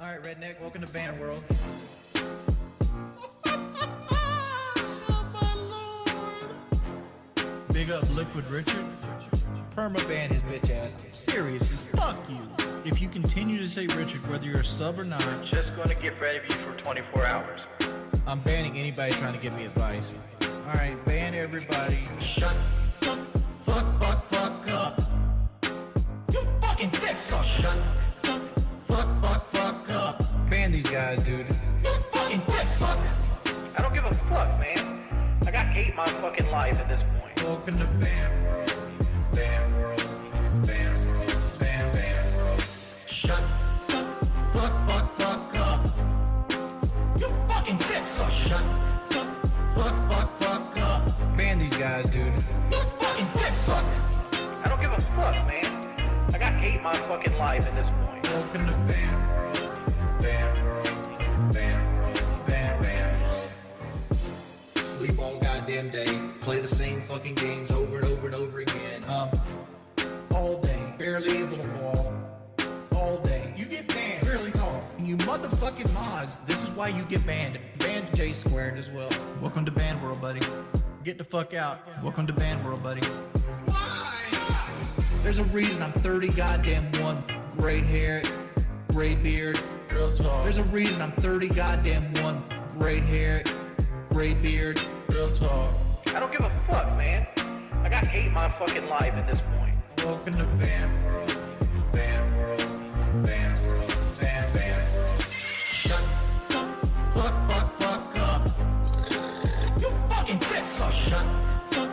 Alright, redneck, welcome to Band World. Big up Liquid Richard. Perma-ban his bitch ass. Seriously, fuck you. If you continue to say Richard, whether you're a sub or not, I'm just gonna get rid of you for 24 hours. I'm banning anybody trying to give me advice. Alright, ban everybody. Shut the fuck up. You fucking dick sucker. Shut the fuck up. Ban these guys, dude. You fucking dick sucker. I don't give a fuck, man. I got hate my fucking life at this point. Welcome to Band World. Band World. Band World. Band World. Shut the fuck up. You fucking dick sucker. Shut the fuck up. Ban these guys, dude. You fucking dick sucker. I don't give a fuck, man. I got hate my fucking life at this point. Welcome to Band World. Band World. Band World. Band World. Sleep all goddamn day. Play the same fucking games over and over and over again. All day. Barely able to walk. All day. You get banned. Barely talk. You motherfucking mods. This is why you get banned. Banned J squared as well. Welcome to Band World, buddy. Get the fuck out. Welcome to Band World, buddy. Why? There's a reason I'm 30 goddamn one. Gray hair, gray beard. Real talk. There's a reason I'm 30 goddamn one. Gray hair, gray beard. Real talk. I don't give a fuck, man. I got hate my fucking life at this point. Welcome to Band World. Band World. Band World. Band World. Shut the fuck up. You fucking dick sucker. Shut the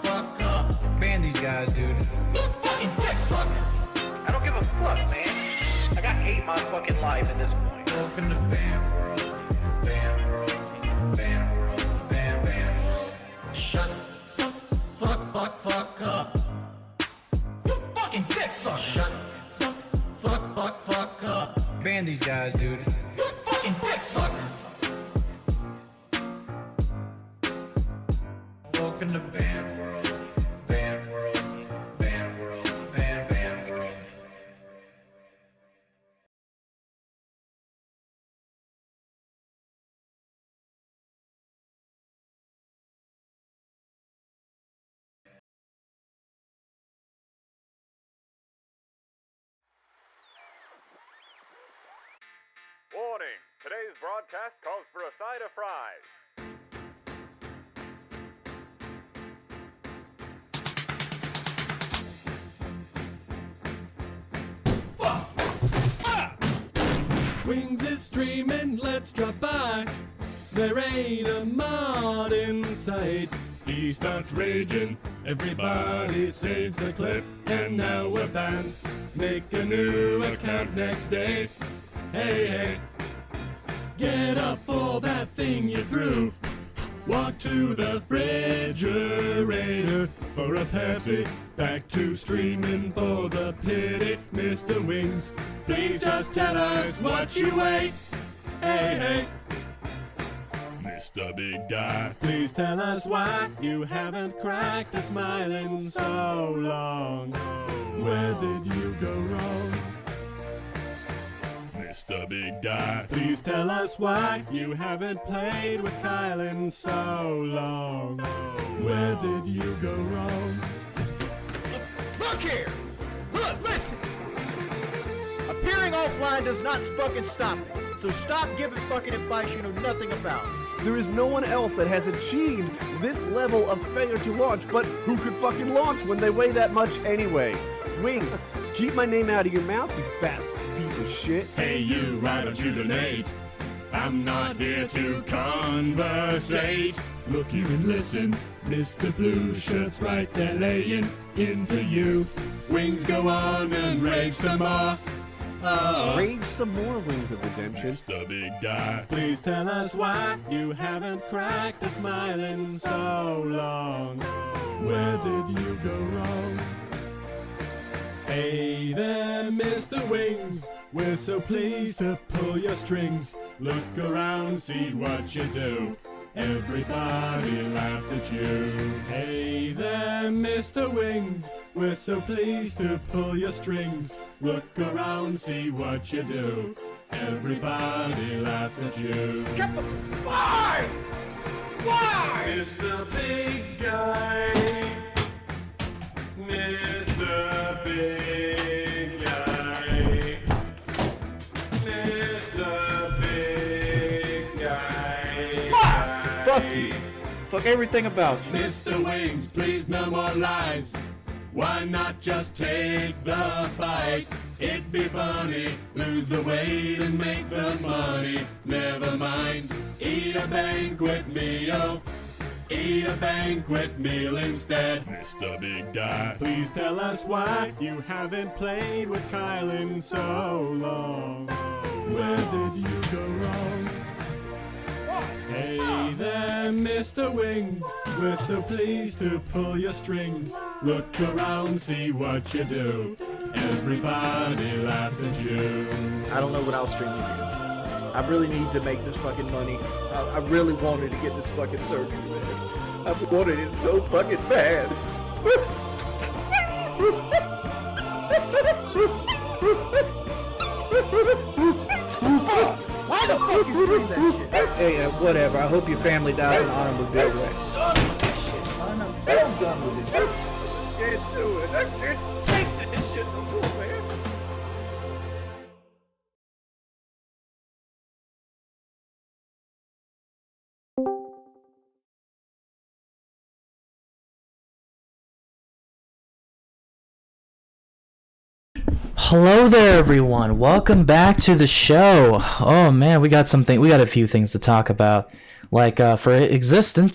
fuck up. Ban these guys, dude. You fucking dick sucker. I don't give a fuck, man. I got hate my fucking life at this point. Welcome to Band World. Band World. Band World. Band World. Shut the fuck up. You fucking dick sucker. Shut the fuck up. Ban these guys, dude. You fucking dick sucker. Welcome to Band World. Band World. Band World. Band World. Warning! Today's broadcast calls for a side of fries. Wings is streaming, let's drop by. There ain't a mod in sight. He starts raging, everybody saves the clip, and now we're banned. Make a new account next day. Hey, get up for that thing you threw. Walk to the refrigerator for a Pepsi. Back to streaming for the pity, Mr. Wings. Please just tell us what you ate. Hey, Mr. Big Guy, please tell us why you haven't cracked a smile in so long. Where did you go wrong? Mr. Big Guy, please tell us why you haven't played with Kyle in so long. Where did you go wrong? Look here! Look, listen! Appearing offline does not fucking stop me. So stop giving fucking advice you know nothing about. There is no one else that has achieved this level of failure to launch, but who could fucking launch when they weigh that much anyway? Wings, keep my name out of your mouth, you fat piece of shit. Hey you, why don't you donate? I'm not here to conversate. Look here and listen, Mr. Blue Shirt's right there laying into you. Wings, go on and rage some more. Rage some more, Wings of Redemption. Mr. Big Guy, please tell us why you haven't cracked a smile in so long. Where did you go wrong? Hey there, Mr. Wings, we're so pleased to pull your strings. Look around, see what you do. Everybody laughs at you. Hey there, Mr. Wings. We're so pleased to pull your strings. Look around, see what you do. Everybody laughs at you. Get the why? Why? Mr. Big Guy. Mr. Big Guy. Mr. Big Guy. Fuck you. Fuck everything about you. Mr. Wings, please no more lies. Why not just take the fight? It'd be funny, lose the weight and make the money. Never mind, eat a banquet meal. Eat a banquet meal instead. Mr. Big Guy, please tell us why you haven't played with Kyle in so long. Where did you go wrong? Hey there, Mr. Wings. We're so pleased to pull your strings. Look around, see what you do. Everybody laughs at you. I don't know what else stream you do. I really need to make this fucking money. I really wanted to get this fucking surgery, man. I wanted it so fucking bad. Why the fuck you stream that shit? Hey, whatever. I hope your family dies in an automobile wreck. I'm so done with it. I can't do it. I can't take this shit no more, man. Hello there, everyone. Welcome back to the show. Oh man, we got a few things to talk about. Like for example,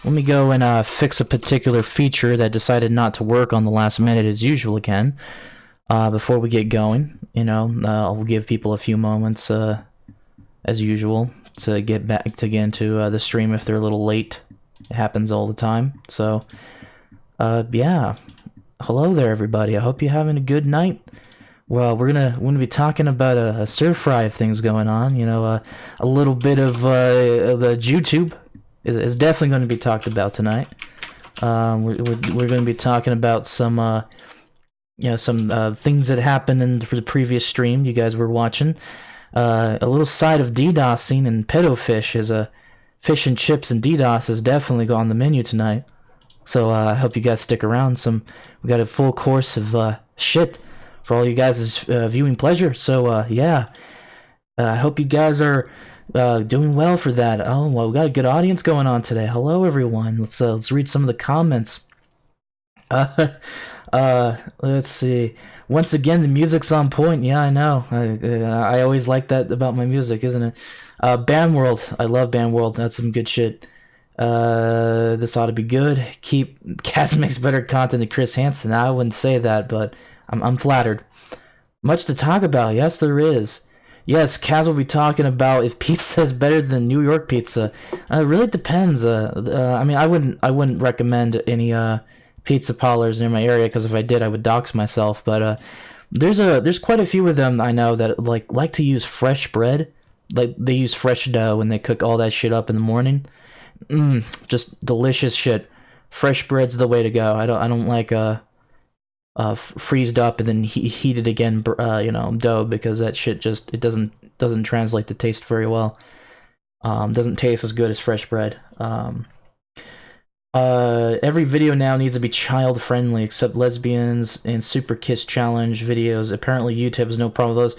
let me go and fix a particular feature that decided not to work on the last minute as usual again. Before we get going, I'll give people a few moments as usual to get into the stream if they're a little late. It happens all the time. So yeah. Hello there, everybody. I hope you're having a good night. Well, we're gonna be talking about a stir fry of things going on. A little bit of the YouTube is definitely going to be talked about tonight. We're going to be talking about some things that happened in the previous stream you guys were watching. A little side of DDoSing and pedofish is a fish and chips and DDoS is definitely on the menu tonight. So I hope you guys stick around. We got a full course of shit for all you guys' viewing pleasure. So yeah, I hope you guys are doing well for that. Oh well, we got a good audience going on today. Hello everyone. Let's read some of the comments. Let's see. Once again, the music's on point. Yeah, I know. I always like that about my music, isn't it? Band World. I love Band World. That's some good shit. This ought to be good. Kaz makes better content than Chris Hansen. I wouldn't say that, but I'm flattered. Much to talk about. Yes, there is. Yes, Kaz will be talking about if pizza is better than New York pizza. It really depends. I mean, I wouldn't recommend any pizza parlors near my area because if I did, I would dox myself. But there's quite a few of them I know that like to use fresh bread. Like they use fresh dough and they cook all that shit up in the morning. Just delicious shit. Fresh bread's the way to go. I don't like freezed up and then heated again dough because that shit just it doesn't translate the taste very well. Doesn't taste as good as fresh bread. Every video now needs to be child friendly except lesbians and super kiss challenge videos. Apparently YouTube has no problem with those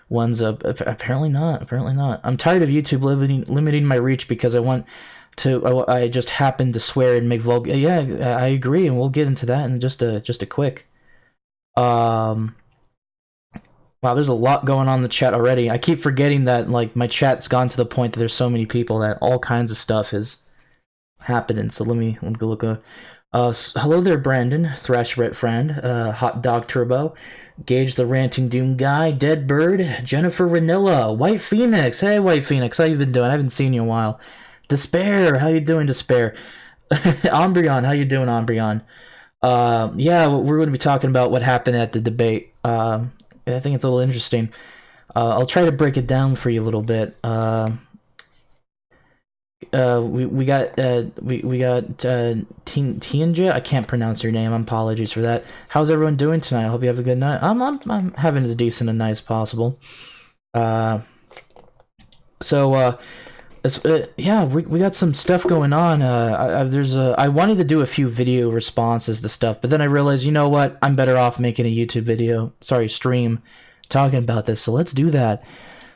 ones. Apparently not. I'm tired of YouTube limiting my reach because I just happen to swear and make vulgar. Yeah, I agree, and we'll get into that in just a quick. Wow, there's a lot going on in the chat already. I keep forgetting that my chat's gone to the point that there's so many people that all kinds of stuff is happening. So let me go look. Hello there, Brandon, Thrash Ret Friend, Hot Dog Turbo, Gage the Ranting Doom Guy, Dead Bird, Jennifer Ranilla, White Phoenix. Hey, White Phoenix, how you been doing? I haven't seen you in a while. Despair, how you doing, Despair? Umbreon, how you doing, Umbreon? Yeah, we're going to be talking about what happened at the debate. I think it's a little interesting. I'll try to break it down for you a little bit. we got Tianja. I can't pronounce your name. Apologies for that. How's everyone doing tonight? I hope you have a good night. I'm having as decent a night as possible. Yeah, we got some stuff going on. I wanted to do a few video responses to stuff, but then I realized, you know what? I'm better off making a YouTube stream talking about this. So let's do that.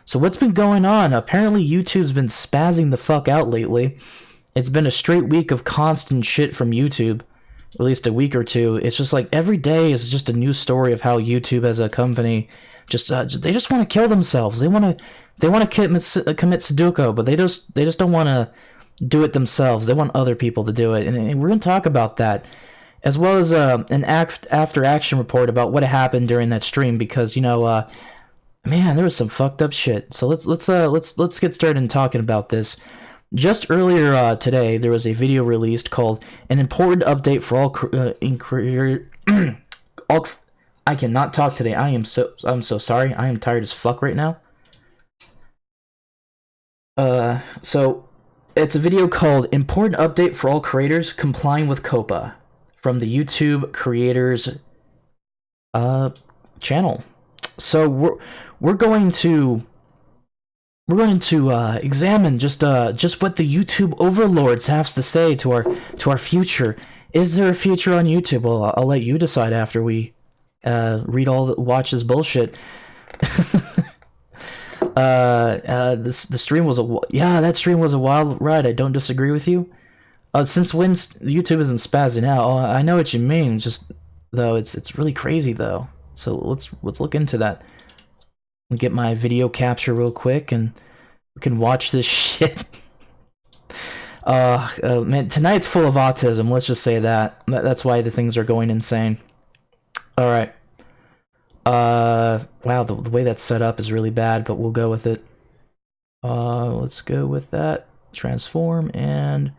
So what's been going on? Apparently YouTube's been spazzing the fuck out lately. It's been a straight week of constant shit from YouTube, at least a week or two. It's just like every day is just a new story of how YouTube as a company they just want to kill themselves. They want to commit Sudoku, but they just don't want to do it themselves. They want other people to do it, and we're gonna talk about that, as well as an after action report about what happened during that stream, because man, there was some fucked up shit. So let's get started in talking about this. Just earlier today, there was a video released called "An Important Update for All I cannot talk today. I'm so sorry. I am tired as fuck right now. So it's a video called "Important Update for All Creators Complying with Coppa" from the YouTube creators channel. So we're going to examine just what the YouTube overlords have to say to our future. Is there a future on YouTube? Well, I'll let you decide after we watch this bullshit. The stream was that stream was a wild ride. I don't disagree with you. Since when YouTube isn't spazzing out? Oh, I know what you mean. Just though, it's really crazy though. So let's look into that. Let me get my video capture real quick, and we can watch this shit. Man, tonight's full of autism. Let's just say that. That's why the things are going insane. All right. Wow, the way that's set up is really bad, but we'll go with it. Let's go with that. Transform and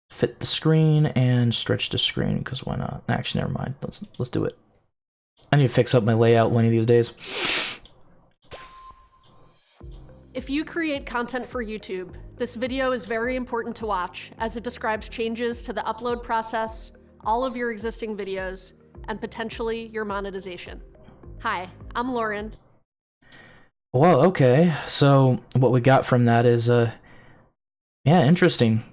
fit the screen and stretch the screen, because why not? Actually, never mind. Let's do it. I need to fix up my layout one of these days. If you create content for YouTube, this video is very important to watch, as it describes changes to the upload process, all of your existing videos, and potentially your monetization. Hi, I'm Lauren. Well, okay. So what we got from that is, yeah, interesting.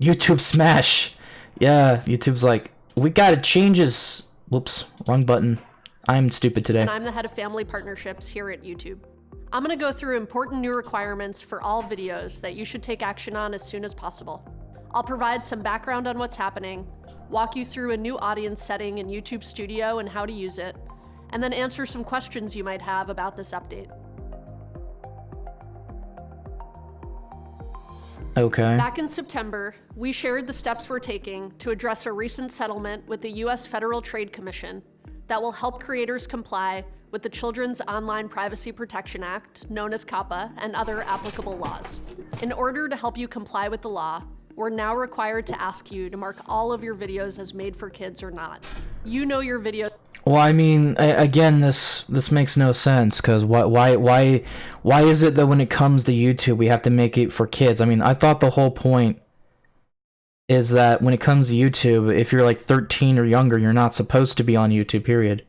YouTube smash. Yeah, YouTube's like, we gotta change this. Whoops, wrong button. I'm stupid today. And I'm the head of family partnerships here at YouTube. I'm gonna go through important new requirements for all videos that you should take action on as soon as possible. I'll provide some background on what's happening, walk you through a new audience setting in YouTube Studio and how to use it, and then answer some questions you might have about this update. Okay. Back in September, we shared the steps we're taking to address a recent settlement with the US Federal Trade Commission that will help creators comply with the Children's Online Privacy Protection Act, known as Coppa, and other applicable laws. In order to help you comply with the law, we're now required to ask you to mark all of your videos as made for kids or not. You know your video. Well, I mean, again, this makes no sense, because why is it that when it comes to YouTube we have to make it for kids? I mean, I thought the whole point is that when it comes to YouTube, if you're like 13 or younger, you're not supposed to be on YouTube, period.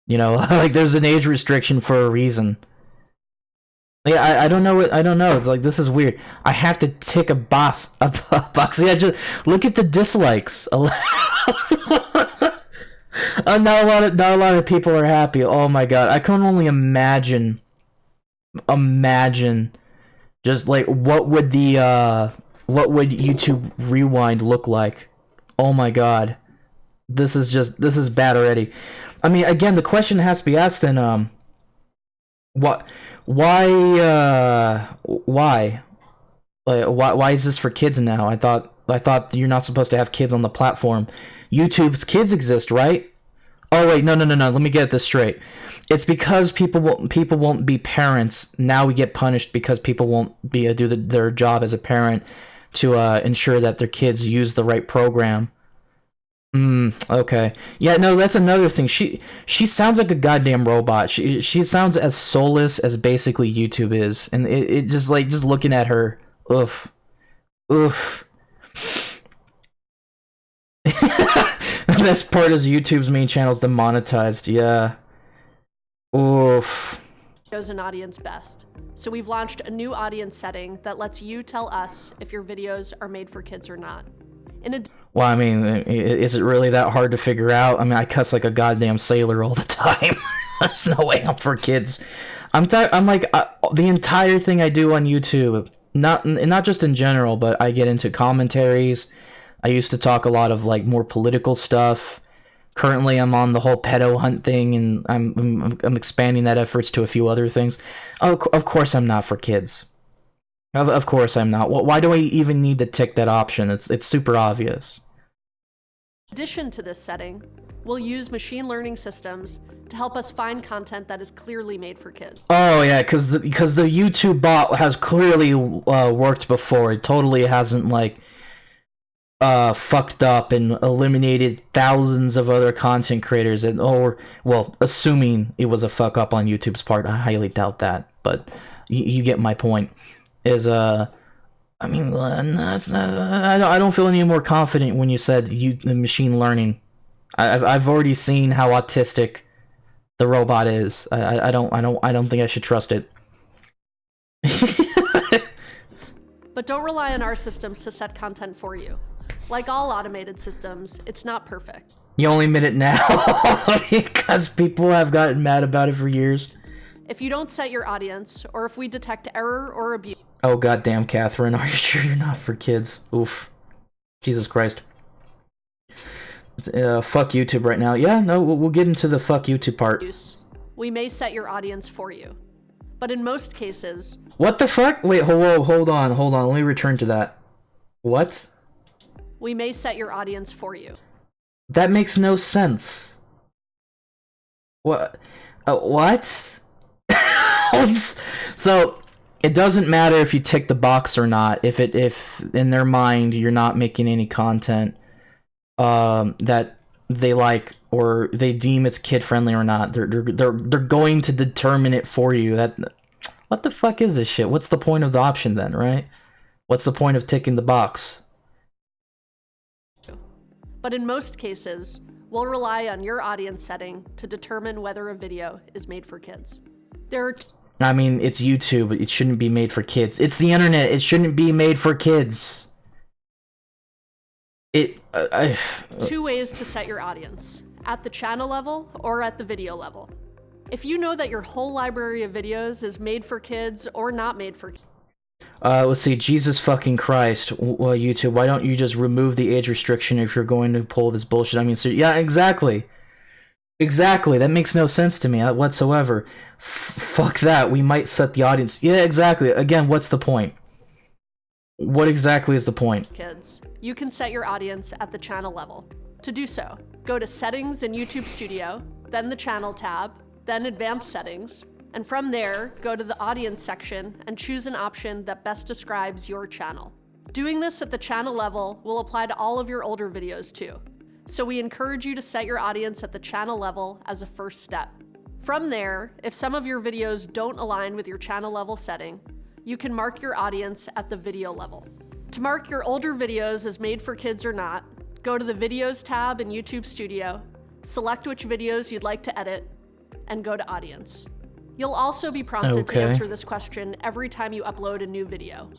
You know, like there's an age restriction for a reason. Yeah, I don't know. I don't know. It's like, this is weird. I have to tick a box. Yeah, just look at the dislikes. Not a lot of people are happy. Oh my god, I can only imagine just like what would YouTube Rewind look like? Oh my god, this is bad already. I mean, again, the question has to be asked then. Why is this for kids now? I thought you're not supposed to have kids on the platform. YouTube's kids exist, right? Oh wait, no. Let me get this straight. It's because people won't be parents. Now we get punished because people won't be do their job as a parent to ensure that their kids use the right program. Okay. Yeah, no, that's another thing. She sounds like a goddamn robot. She sounds as soulless as basically YouTube is, and it just like, just looking at her. Oof. Oof. The best part is YouTube's main channel's demonetized. Yeah. Oof. Videos an audience best. So we've launched a new audience setting that lets you tell us if your videos are made for kids or not. Well, I mean, is it really that hard to figure out? I mean, I cuss like a goddamn sailor all the time. There's no way I'm for kids. I'm like the entire thing I do on YouTube, not just in general, but I get into commentaries. I used to talk a lot of like more political stuff. Currently, I'm on the whole pedo hunt thing, and I'm expanding that efforts to a few other things. Of course, I'm not for kids. Of course, I'm not. Why do I even need to tick that option? It's super obvious. In addition to this setting, we'll use machine learning systems to help us find content that is clearly made for kids. Oh yeah, because the YouTube bot has clearly worked before. It totally hasn't like fucked up and eliminated thousands of other content creators, and well, assuming it was a fuck up on YouTube's part, I highly doubt that, but you get my point. I mean, that's not, I don't feel any more confident when you said machine learning. I've already seen how autistic the robot is. I don't think I should trust it. But don't rely on our systems to set content for you. Like all automated systems, it's not perfect. You only admit it now because people have gotten mad about it for years. If you don't set your audience, or if we detect error or abuse... Oh goddamn, Catherine, are you sure you're not for kids? Oof. Jesus Christ. Fuck YouTube right now. Yeah, no, we'll get into the fuck YouTube part. We may set your audience for you. But in most cases... What the fuck? Wait, hold on. Let me return to that. What? We may set your audience for you. That makes no sense. What? What? So, it doesn't matter if you tick the box or not. If in their mind you're not making any content that they like or they deem it's kid friendly or not, they're going to determine it for you. What the fuck is this shit? What's the point of the option then, right? What's the point of ticking the box? But in most cases, we'll rely on your audience setting to determine whether a video is made for kids. I mean, it's YouTube. It shouldn't be made for kids. It's the internet. It shouldn't be made for kids. Two ways to set your audience: at the channel level or at the video level. If you know that your whole library of videos is made for kids or not made for kids. Let's see. Jesus fucking Christ. Well, YouTube, why don't you just remove the age restriction if you're going to pull this bullshit? I mean, so, yeah, exactly. Exactly. That makes no sense to me whatsoever. Fuck that. We might set the audience. Yeah, exactly. Again, what's the point? What exactly is the point? Kids, you can set your audience at the channel level. To do so, go to Settings in YouTube Studio, then the Channel tab, then Advanced Settings, and from there, go to the Audience section and choose an option that best describes your channel. Doing this at the channel level will apply to all of your older videos too. So we encourage you to set your audience at the channel level as a first step. From there, if some of your videos don't align with your channel level setting, you can mark your audience at the video level. To mark your older videos as made for kids or not, go to the Videos tab in YouTube Studio, select which videos you'd like to edit, and go to Audience. You'll also be prompted to answer this question every time you upload a new video.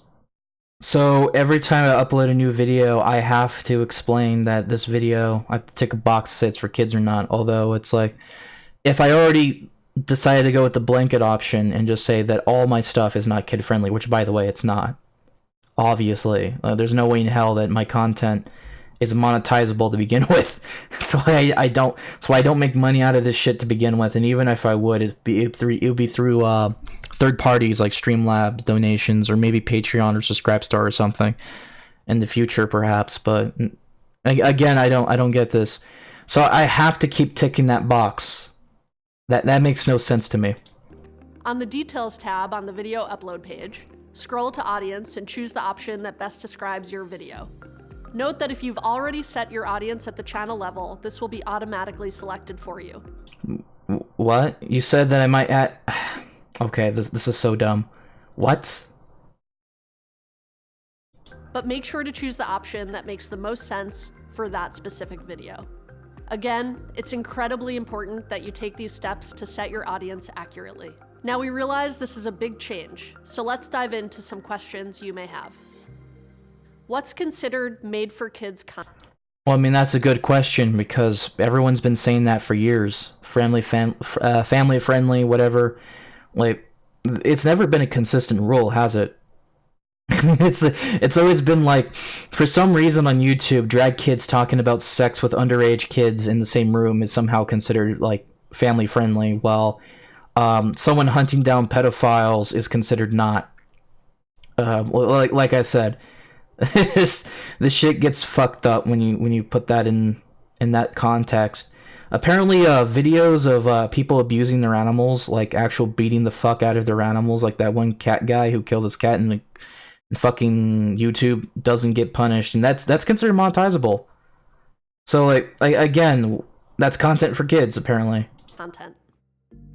So every time I upload a new video, I have to explain that this video, I have to tick a box to say it's for kids or not. Although it's like, if I already decided to go with the blanket option and just say that all my stuff is not kid friendly, which by the way, it's not. Obviously, there's no way in hell that my content is monetizable to begin with. So I don't make money out of this shit to begin with. And even if I would, it would be through third parties like Streamlabs donations or maybe Patreon or Subscribestar or something in the future perhaps. But again, I don't get this. So I have to keep ticking that box. That makes no sense to me. On the Details tab on the video upload page, scroll to Audience and choose the option that best describes your video. Note that if you've already set your audience at the channel level, this will be automatically selected for you. What? You said that I might add... Okay, this is so dumb. What? but make sure to choose the option that makes the most sense for that specific video. Again, it's incredibly important that you take these steps to set your audience accurately. Now we realize this is a big change, so let's dive into some questions you may have. What's considered made for kids content? Well, I mean, that's a good question because everyone's been saying that for years. Family friendly, whatever. Like, it's never been a consistent rule, has it? It's always been like, for some reason on YouTube, drag kids talking about sex with underage kids in the same room is somehow considered like family friendly, while someone hunting down pedophiles is considered not. Like I said, this shit gets fucked up when you put that in that context. Apparently, videos of people abusing their animals, like actual beating the fuck out of their animals, like that one cat guy who killed his cat in fucking YouTube, doesn't get punished, and that's considered monetizable. So like again, that's content for kids apparently. Content.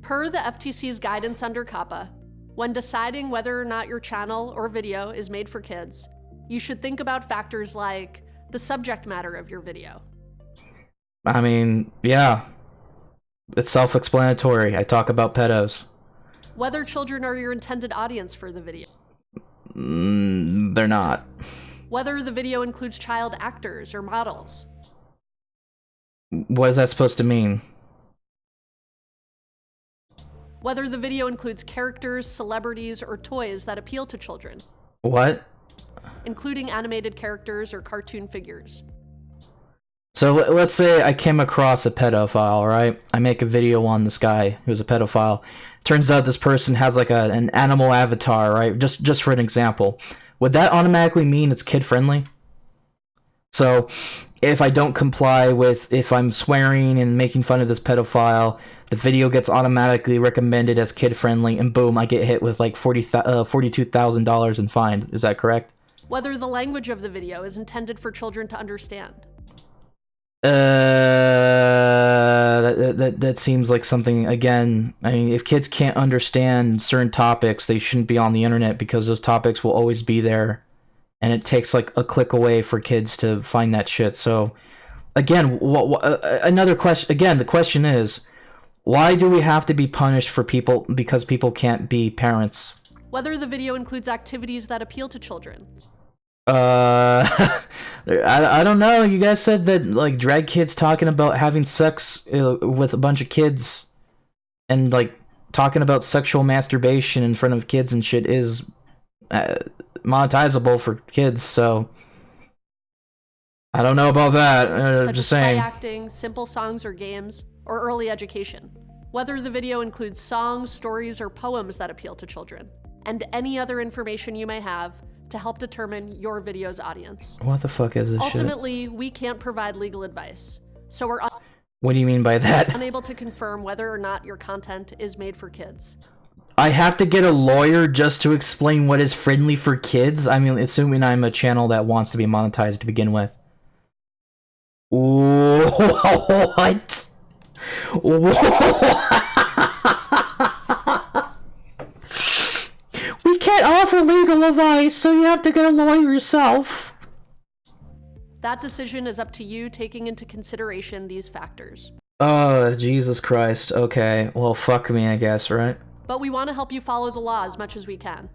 Per the FTC's guidance under Coppa, when deciding whether or not your channel or video is made for kids, you should think about factors like the subject matter of your video. I mean, yeah, it's self-explanatory. I talk about pedos. Whether children are your intended audience for the video. They're not. Whether the video includes child actors or models. What is that supposed to mean? Whether the video includes characters, celebrities, or toys that appeal to children. What? Including animated characters or cartoon figures. So let's say I came across a pedophile, right? I make a video on this guy who's a pedophile. Turns out this person has like an animal avatar, right? Just for an example. Would that automatically mean it's kid-friendly? So if I don't comply with, if I'm swearing and making fun of this pedophile, the video gets automatically recommended as kid-friendly, and boom, I get hit with like $42,000 in fine. Is that correct? Whether the language of the video is intended for children to understand. That seems like something, again, I mean, if kids can't understand certain topics, they shouldn't be on the internet because those topics will always be there, and it takes like a click away for kids to find that shit. So again, another question, again, the question is, why do we have to be punished for people because people can't be parents? Whether the video includes activities that appeal to children. I don't know. You guys said that like drag kids talking about having sex with a bunch of kids and like talking about sexual masturbation in front of kids and shit is monetizable for kids. So I don't know about that. Such Just as play saying. acting, simple songs or games, or early education. Whether the video includes songs, stories, or poems that appeal to children, and any other information you may have to help determine your video's audience. What the fuck is this shit? Ultimately, we can't provide legal advice, so we're What do you mean by that? unable to confirm whether or not your content is made for kids. I have to get a lawyer just to explain what is friendly for kids? I mean, assuming I'm a channel that wants to be monetized to begin with. What? We can't offer legal advice, so you have to get a lawyer yourself. That decision is up to you, taking into consideration these factors. Oh, Jesus Christ. Okay, well, fuck me, I guess, right? But we want to help you follow the law as much as we can.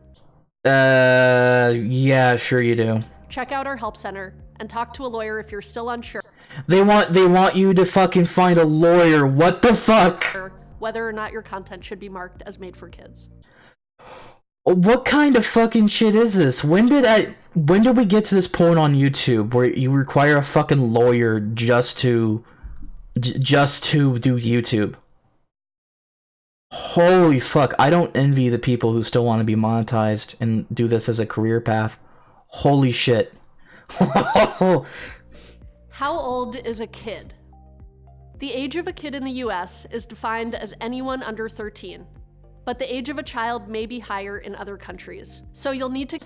Yeah, sure you do. Check out our help center and talk to a lawyer if you're still unsure They want you to fucking find a lawyer. What the fuck? whether or not your content should be marked as made for kids. What kind of fucking shit is this? When did we get to this point on YouTube where you require a fucking lawyer just to do YouTube? Holy fuck, I don't envy the people who still want to be monetized and do this as a career path. Holy shit. How old is a kid? The age of a kid in the US is defined as anyone under 13, but the age of a child may be higher in other countries. So you'll need to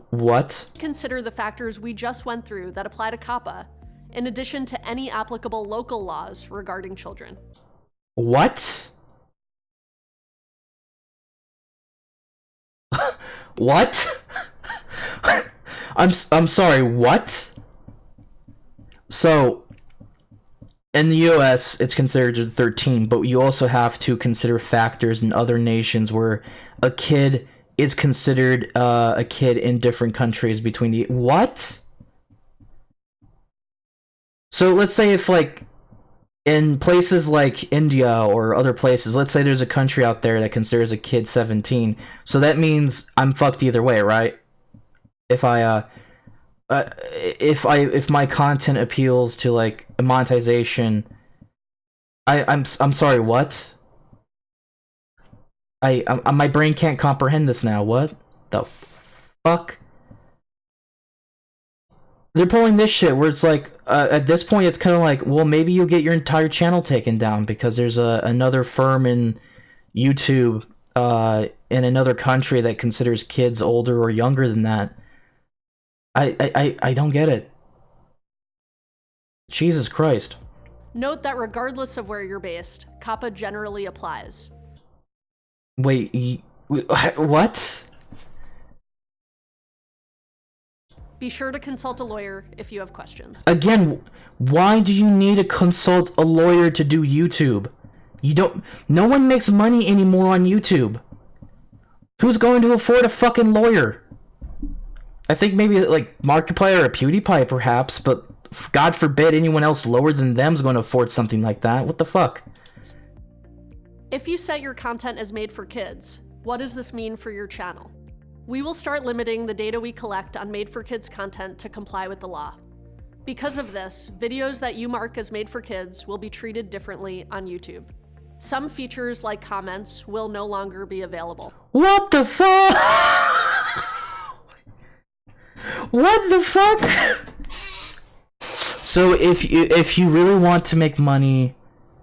What? consider the factors we just went through that apply to Coppa, in addition to any applicable local laws regarding children. What? What? I'm sorry, what? So, in the US, it's considered 13, but you also have to consider factors in other nations where a kid is considered a kid in different countries between the... What? So let's say if, like, in places like India or other places, let's say there's a country out there that considers a kid 17, so that means I'm fucked either way, right? If my content appeals to, like, monetization, I'm sorry, what? My brain can't comprehend this now. What the fuck? They're pulling this shit where it's like, at this point, it's kind of like, well, maybe you'll get your entire channel taken down because there's another firm in YouTube in another country that considers kids older or younger than that. I don't get it. Jesus Christ. Note that regardless of where you're based, Coppa generally applies. Wait, what? Be sure to consult a lawyer if you have questions. Again, why do you need to consult a lawyer to do YouTube? No one makes money anymore on YouTube. Who's going to afford a fucking lawyer? I think maybe like Markiplier or PewDiePie perhaps, but God forbid anyone else lower than them's going to afford something like that. What the fuck? If you set your content as made for kids, what does this mean for your channel? We will start limiting the data we collect on made for kids content to comply with the law. Because of this, videos that you mark as made for kids will be treated differently on YouTube. Some features like comments will no longer be available. What the fuck? What the fuck? So if you really want to make money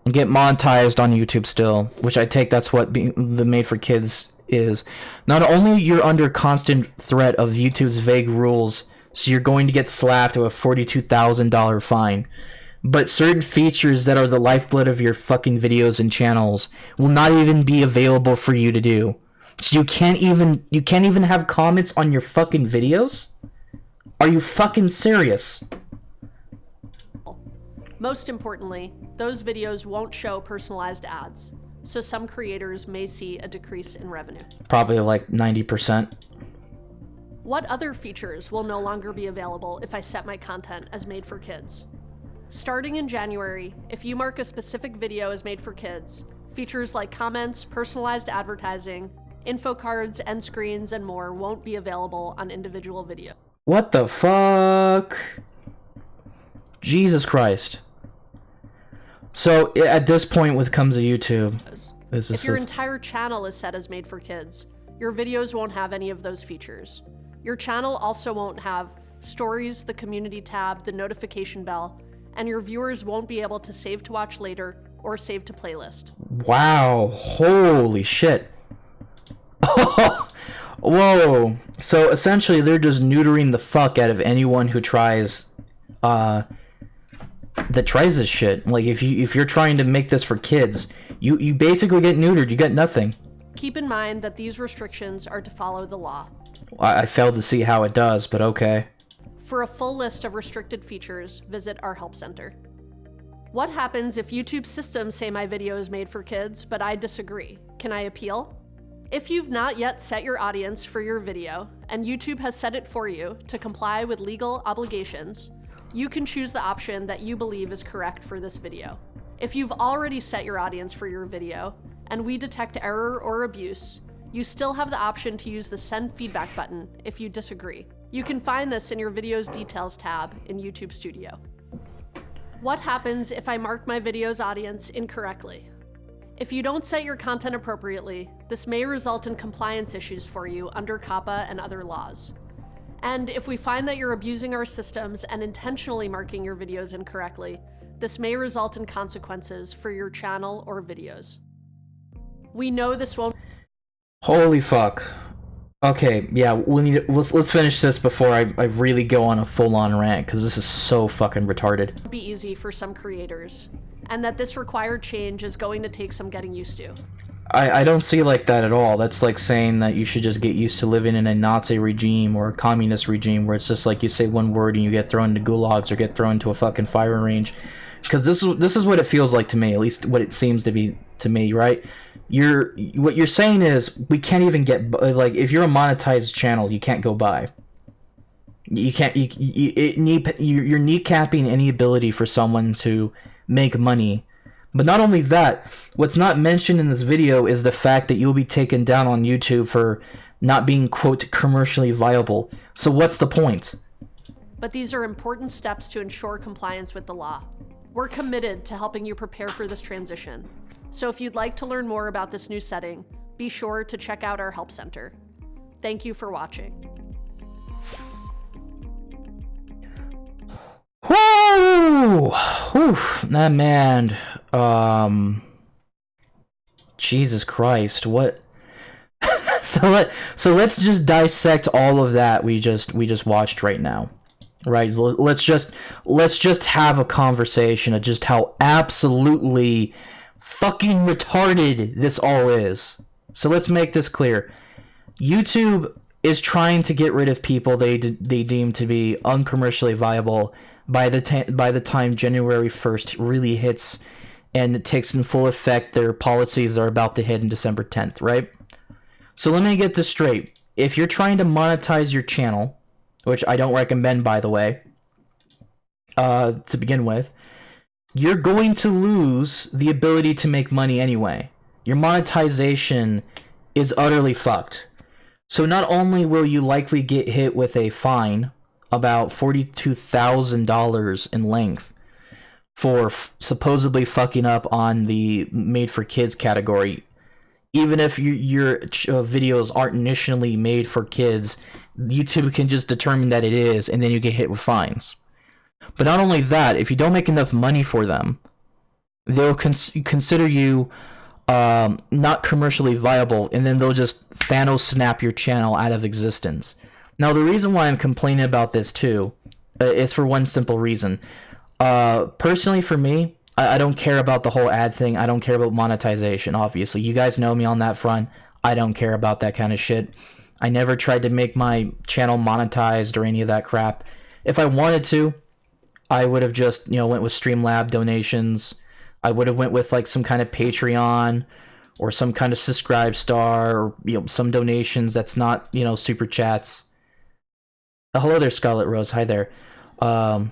and get monetized on YouTube still, which I take that's what the made for kids is, not only you're under constant threat of YouTube's vague rules, so you're going to get slapped with a $42,000 fine, but certain features that are the lifeblood of your fucking videos and channels will not even be available for you to do. So you can't even have comments on your fucking videos? Are you fucking serious? Most importantly, those videos won't show personalized ads, so some creators may see a decrease in revenue. Probably like 90%. What other features will no longer be available if I set my content as made for kids? Starting in January, if you mark a specific video as made for kids, features like comments, personalized advertising, info cards, end screens, and more won't be available on individual videos. What the fuck? Jesus Christ. So at this point, when it comes to YouTube, If your entire channel is set as made for kids, your videos won't have any of those features. Your channel also won't have stories, the community tab, the notification bell, and your viewers won't be able to save to watch later or save to playlist. Wow, holy shit. Whoa. So essentially they're just neutering the fuck out of anyone who tries this shit. Like if you're trying to make this for kids, you basically get neutered. You get nothing. Keep in mind that these restrictions are to follow the law. I failed to see how it does, but okay. For a full list of restricted features, visit our help center. What happens if YouTube's systems say my video is made for kids, but I disagree? Can I appeal? If you've not yet set your audience for your video, and YouTube has set it for you to comply with legal obligations, you can choose the option that you believe is correct for this video. If you've already set your audience for your video, and we detect error or abuse, you still have the option to use the Send Feedback button if you disagree. You can find this in your video's details tab in YouTube Studio. What happens if I mark my video's audience incorrectly? If you don't set your content appropriately, this may result in compliance issues for you under Coppa and other laws. And if we find that you're abusing our systems and intentionally marking your videos incorrectly, this may result in consequences for your channel or videos. We know this won't... Holy fuck. Okay, yeah, let's finish this before I really go on a full-on rant, because this is so fucking retarded. ...be easy for some creators, and that this required change is going to take some getting used to. I don't see like that at all. That's like saying that you should just get used to living in a Nazi regime or a communist regime where it's just like you say one word and you get thrown into gulags or get thrown into a fucking firing range. Because this is what it feels like to me, at least what it seems to be to me, right? What you're saying is we can't even get, like, if you're a monetized channel, you can't go by. You can't. You're kneecapping any ability for someone to make money. But not only that, what's not mentioned in this video is the fact that you'll be taken down on YouTube for not being, quote, commercially viable. So what's the point? But these are important steps to ensure compliance with the law. We're committed to helping you prepare for this transition. So if you'd like to learn more about this new setting, be sure to check out our help center. Thank you for watching. Whoo! Oof, that man. Jesus Christ, what? so let's just dissect all of that we just watched right now. Right? Let's just have a conversation of just how absolutely fucking retarded this all is. So let's make this clear. YouTube is trying to get rid of people they deem to be uncommercially viable by the time January 1st really hits and it takes in full effect their policies are about to hit in December 10th, right? So let me get this straight. If you're trying to monetize your channel, which I don't recommend, by the way, to begin with, you're going to lose the ability to make money anyway. Your monetization is utterly fucked. So not only will you likely get hit with a fine, about $42,000 in length, for supposedly fucking up on the made for kids category. Even if your videos aren't initially made for kids, YouTube can just determine that it is, and then you get hit with fines. But not only that, if you don't make enough money for them, they'll consider you not commercially viable, and then they'll just Thanos snap your channel out of existence. Now, the reason why I'm complaining about this too is for one simple reason. Personally, for me, I don't care about the whole ad thing. I don't care about monetization, obviously. You guys know me on that front. I don't care about that kind of shit. I never tried to make my channel monetized or any of that crap. If I wanted to, I would have just, went with Streamlab donations. I would have went with, like, some kind of Patreon or some kind of subscribe star or, some donations that's not, super chats. Hello there, Scarlet Rose. Hi there. I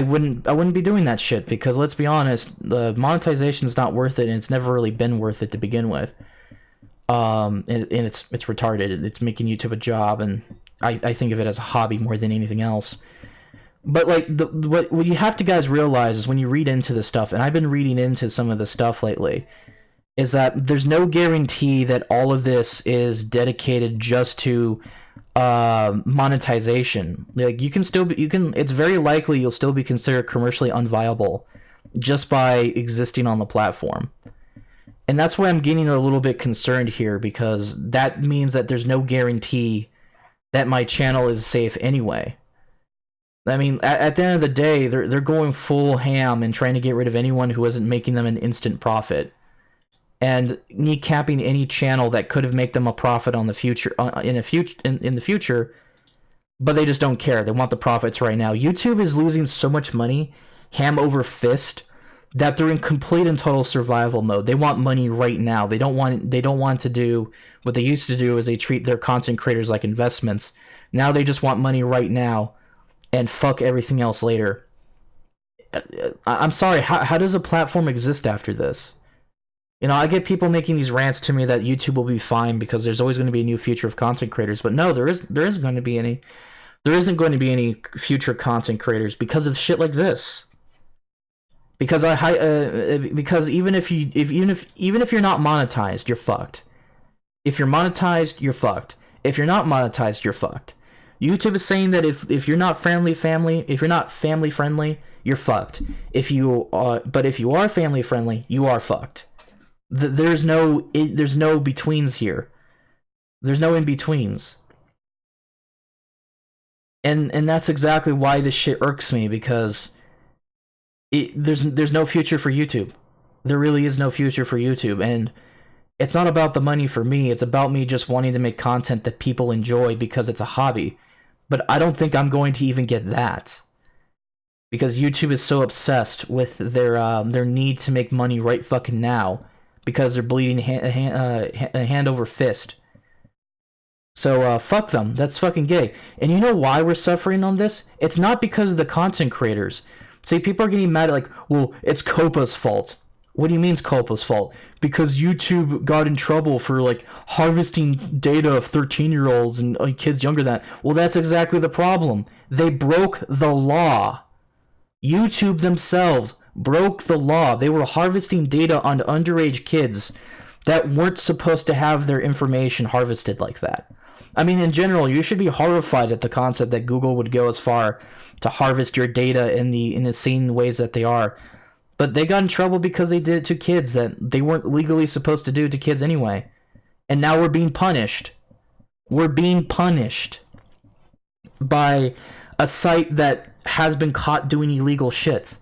wouldn't be doing that shit because, let's be honest, the monetization is not worth it, and it's never really been worth it to begin with. And it's retarded. It's making YouTube a job, and I think of it as a hobby more than anything else. But like what you have to guys realize is when you read into this stuff, and I've been reading into some of this stuff lately, is that there's no guarantee that all of this is dedicated just to monetization. Like it's very likely you'll still be considered commercially unviable just by existing on the platform. And that's why I'm getting a little bit concerned here, because that means that there's no guarantee that my channel is safe anyway. I mean, at the end of the day, they're going full ham and trying to get rid of anyone who isn't making them an instant profit, and kneecapping any channel that could have made them a profit in the future, but they just don't care. They want the profits right now. YouTube is losing so much money, ham over fist, that they're in complete and total survival mode. They want money right now. They don't want to do what they used to do, is they treat their content creators like investments. Now they just want money right now and fuck everything else later. I'm sorry, how does a platform exist after this? I get people making these rants to me that YouTube will be fine because there's always going to be a new future of content creators. But no, there isn't going to be any future content creators because of shit like this. Because because even if you're not monetized, you're fucked. If you're monetized, you're fucked. If you're not monetized, you're fucked. YouTube is saying that if you're not family friendly, you're fucked. But if you are family friendly, you are fucked. There's no betweens here. There's no in betweens. And that's exactly why this shit irks me, because there's no future for YouTube. There really is no future for YouTube, and It's not about the money for me. It's about me just wanting to make content that people enjoy because it's a hobby. But I don't think I'm going to even get that. Because YouTube is so obsessed with their need to make money right fucking now. Because they're bleeding hand over fist. So, fuck them. That's fucking gay. And you know why we're suffering on this? It's not because of the content creators. See, people are getting mad at, like, well, it's Coppa's fault. What do you mean it's Coppa's fault? Because YouTube got in trouble for, like, harvesting data of 13-year-olds and kids younger than that. Well, that's exactly the problem. They broke the law. YouTube themselves broke the law. They were harvesting data on underage kids that weren't supposed to have their information harvested like that. I mean, in general, you should be horrified at the concept that Google would go as far to harvest your data in the insane ways that they are. But they got in trouble because they did it to kids that they weren't legally supposed to do to kids anyway. And now we're being punished. We're being punished by a site that has been caught doing illegal shit.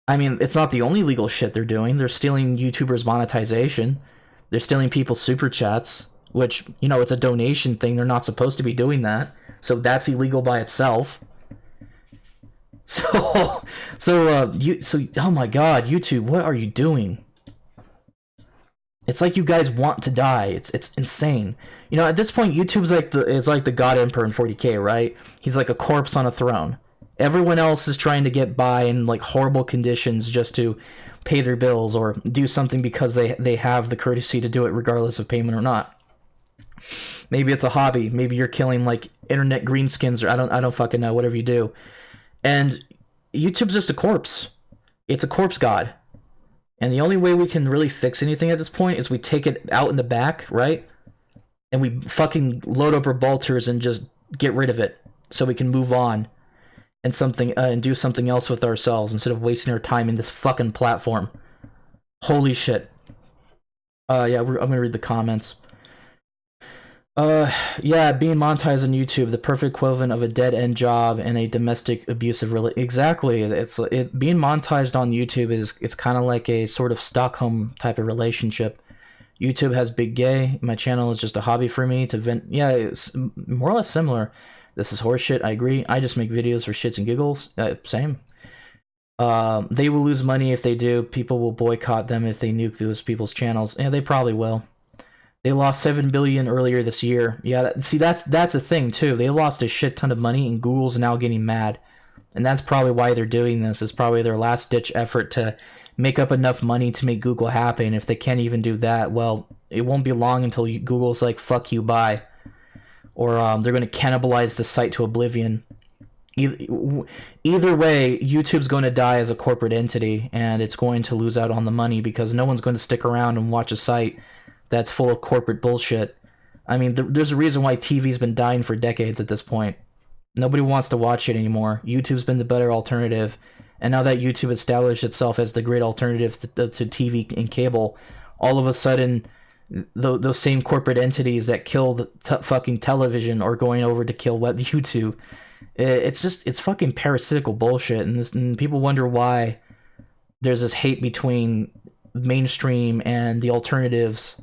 I mean, it's not the only illegal shit they're doing. They're stealing YouTubers' monetization. They're stealing people's super chats, which, you know, it's a donation thing. They're not supposed to be doing that. So that's illegal by itself. So, oh my god, YouTube, what are you doing? It's like you guys want to die. It's insane. You know, at this point, YouTube's like the God Emperor in 40K, right? He's like a corpse on a throne. Everyone else is trying to get by in like horrible conditions just to pay their bills or do something because they have the courtesy to do it regardless of payment or not. Maybe it's a hobby. Maybe you're killing like internet greenskins or I don't fucking know, whatever you do. And YouTube's just a corpse. It's a corpse god. And the only way we can really fix anything at this point is we take it out in the back, right? And we fucking load up our bolters and just get rid of it so we can move on and do something else with ourselves instead of wasting our time in this fucking platform. Holy shit. Yeah, I'm gonna read the comments. Yeah, being monetized on YouTube, the perfect equivalent of a dead-end job and a domestic abusive relationship. Exactly. Being monetized on YouTube is kind of like a sort of Stockholm type of relationship. YouTube has Big Gay. My channel is just a hobby for me to vent. Yeah, it's more or less similar. This is horseshit. I agree. I just make videos for shits and giggles. Same. They will lose money if they do. People will boycott them if they nuke those people's channels. Yeah, they probably will. They lost $7 billion earlier this year. Yeah, that's a thing too. They lost a shit ton of money, and Google's now getting mad, and that's probably why they're doing this. It's probably their last ditch effort to make up enough money to make Google happy. And if they can't even do that, well, it won't be long until Google's like, "Fuck you, bye," or they're going to cannibalize the site to oblivion. Either way, YouTube's going to die as a corporate entity, and it's going to lose out on the money because no one's going to stick around and watch a site that's full of corporate bullshit. I mean, there's a reason why TV's been dying for decades at this point. Nobody wants to watch it anymore. YouTube's been the better alternative. And now that YouTube established itself as the great alternative to TV and cable, all of a sudden, those same corporate entities that killed fucking television are going over to kill YouTube. It's fucking parasitical bullshit. And people wonder why there's this hate between mainstream and the alternatives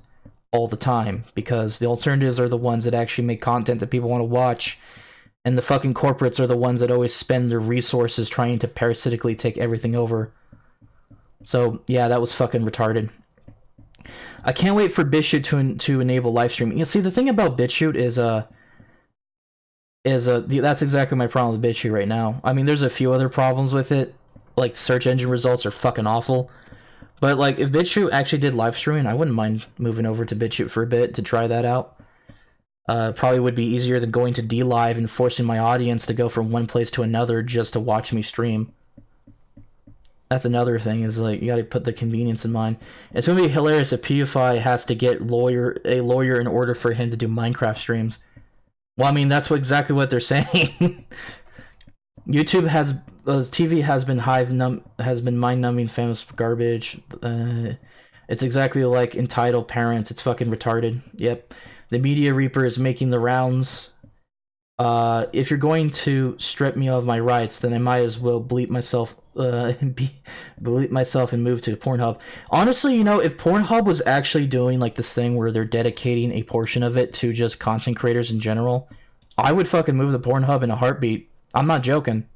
all the time, because the alternatives are the ones that actually make content that people want to watch, and the fucking corporates are the ones that always spend their resources trying to parasitically take everything over. So yeah, that was fucking retarded. I can't wait for BitChute to enable live streaming. You see, the thing about BitChute is that's exactly my problem with BitChute right now. I mean, there's a few other problems with it, like search engine results are fucking awful. But like, if BitChute actually did live streaming, I wouldn't mind moving over to BitChute for a bit to try that out. Probably would be easier than going to DLive and forcing my audience to go from one place to another just to watch me stream. That's another thing, is like, you gotta put the convenience in mind. It's gonna be hilarious if PewDiePie has to get a lawyer in order for him to do Minecraft streams. Well, I mean, that's exactly what they're saying. YouTube TV has been mind-numbing, famous garbage. It's exactly like entitled parents. It's fucking retarded. Yep. The Media Reaper is making the rounds. If you're going to strip me of my rights, then I might as well bleep myself and move to Pornhub. Honestly, you know, if Pornhub was actually doing like this thing where they're dedicating a portion of it to just content creators in general, I would fucking move to Pornhub in a heartbeat. I'm not joking.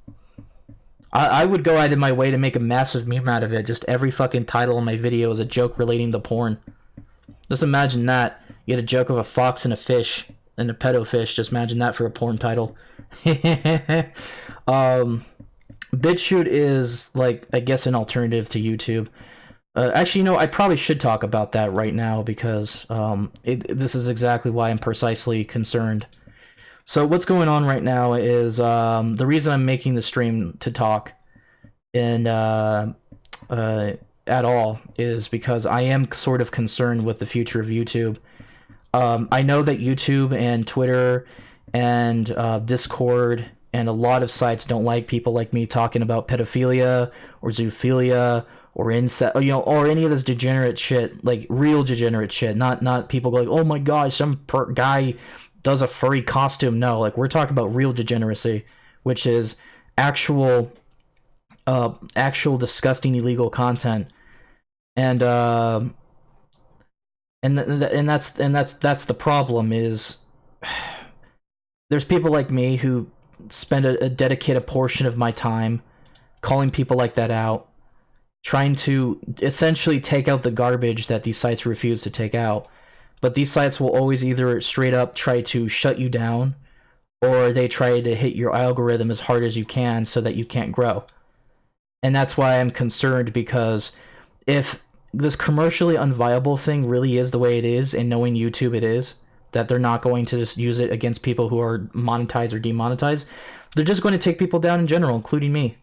I would go out of my way to make a massive meme out of it. Just every fucking title on my video is a joke relating to porn. Just imagine that. You get a joke of a fox and a fish and a pedo fish. Just imagine that for a porn title. BitChute is, like, I guess an alternative to YouTube. Actually, you know, I probably should talk about that right now because this is exactly why I'm precisely concerned. So what's going on right now is the reason I'm making the stream to talk at all is because I am sort of concerned with the future of YouTube. I know that YouTube and Twitter and Discord and a lot of sites don't like people like me talking about pedophilia or zoophilia or incest, you know, or any of this degenerate shit, like real degenerate shit. Not people going, oh my god, some guy does a furry costume. No, like we're talking about real degeneracy, which is actual disgusting illegal content, and that's the problem. Is there's people like me who spend a dedicated portion of my time calling people like that out, trying to essentially take out the garbage that these sites refuse to take out. But these sites will always either straight up try to shut you down, or they try to hit your algorithm as hard as you can so that you can't grow. And that's why I'm concerned, because if this commercially unviable thing really is the way it is, and knowing YouTube it is, that they're not going to just use it against people who are monetized or demonetized, they're just going to take people down in general, including me.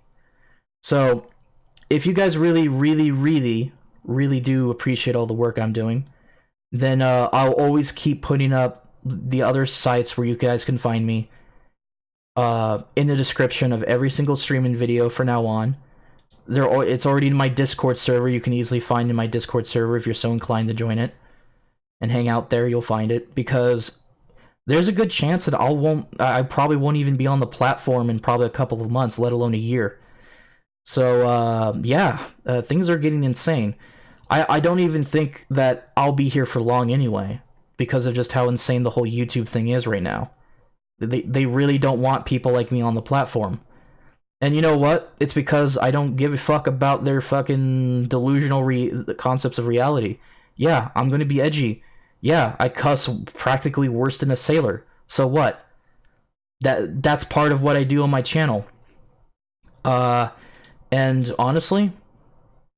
So if you guys really, really, really, really do appreciate all the work I'm doing, then I'll always keep putting up the other sites where you guys can find me in the description of every single streaming video from now on. It's already in my Discord server. You can easily find in my Discord server if you're so inclined to join it and hang out there. You'll find it, because there's a good chance that I probably won't even be on the platform in probably a couple of months, let alone a year. So things are getting insane. I don't even think that I'll be here for long anyway, because of just how insane the whole YouTube thing is right now. They really don't want people like me on the platform. And you know what? It's because I don't give a fuck about their fucking delusional concepts of reality. Yeah, I'm gonna be edgy. Yeah, I cuss practically worse than a sailor. So what? That's part of what I do on my channel. And honestly,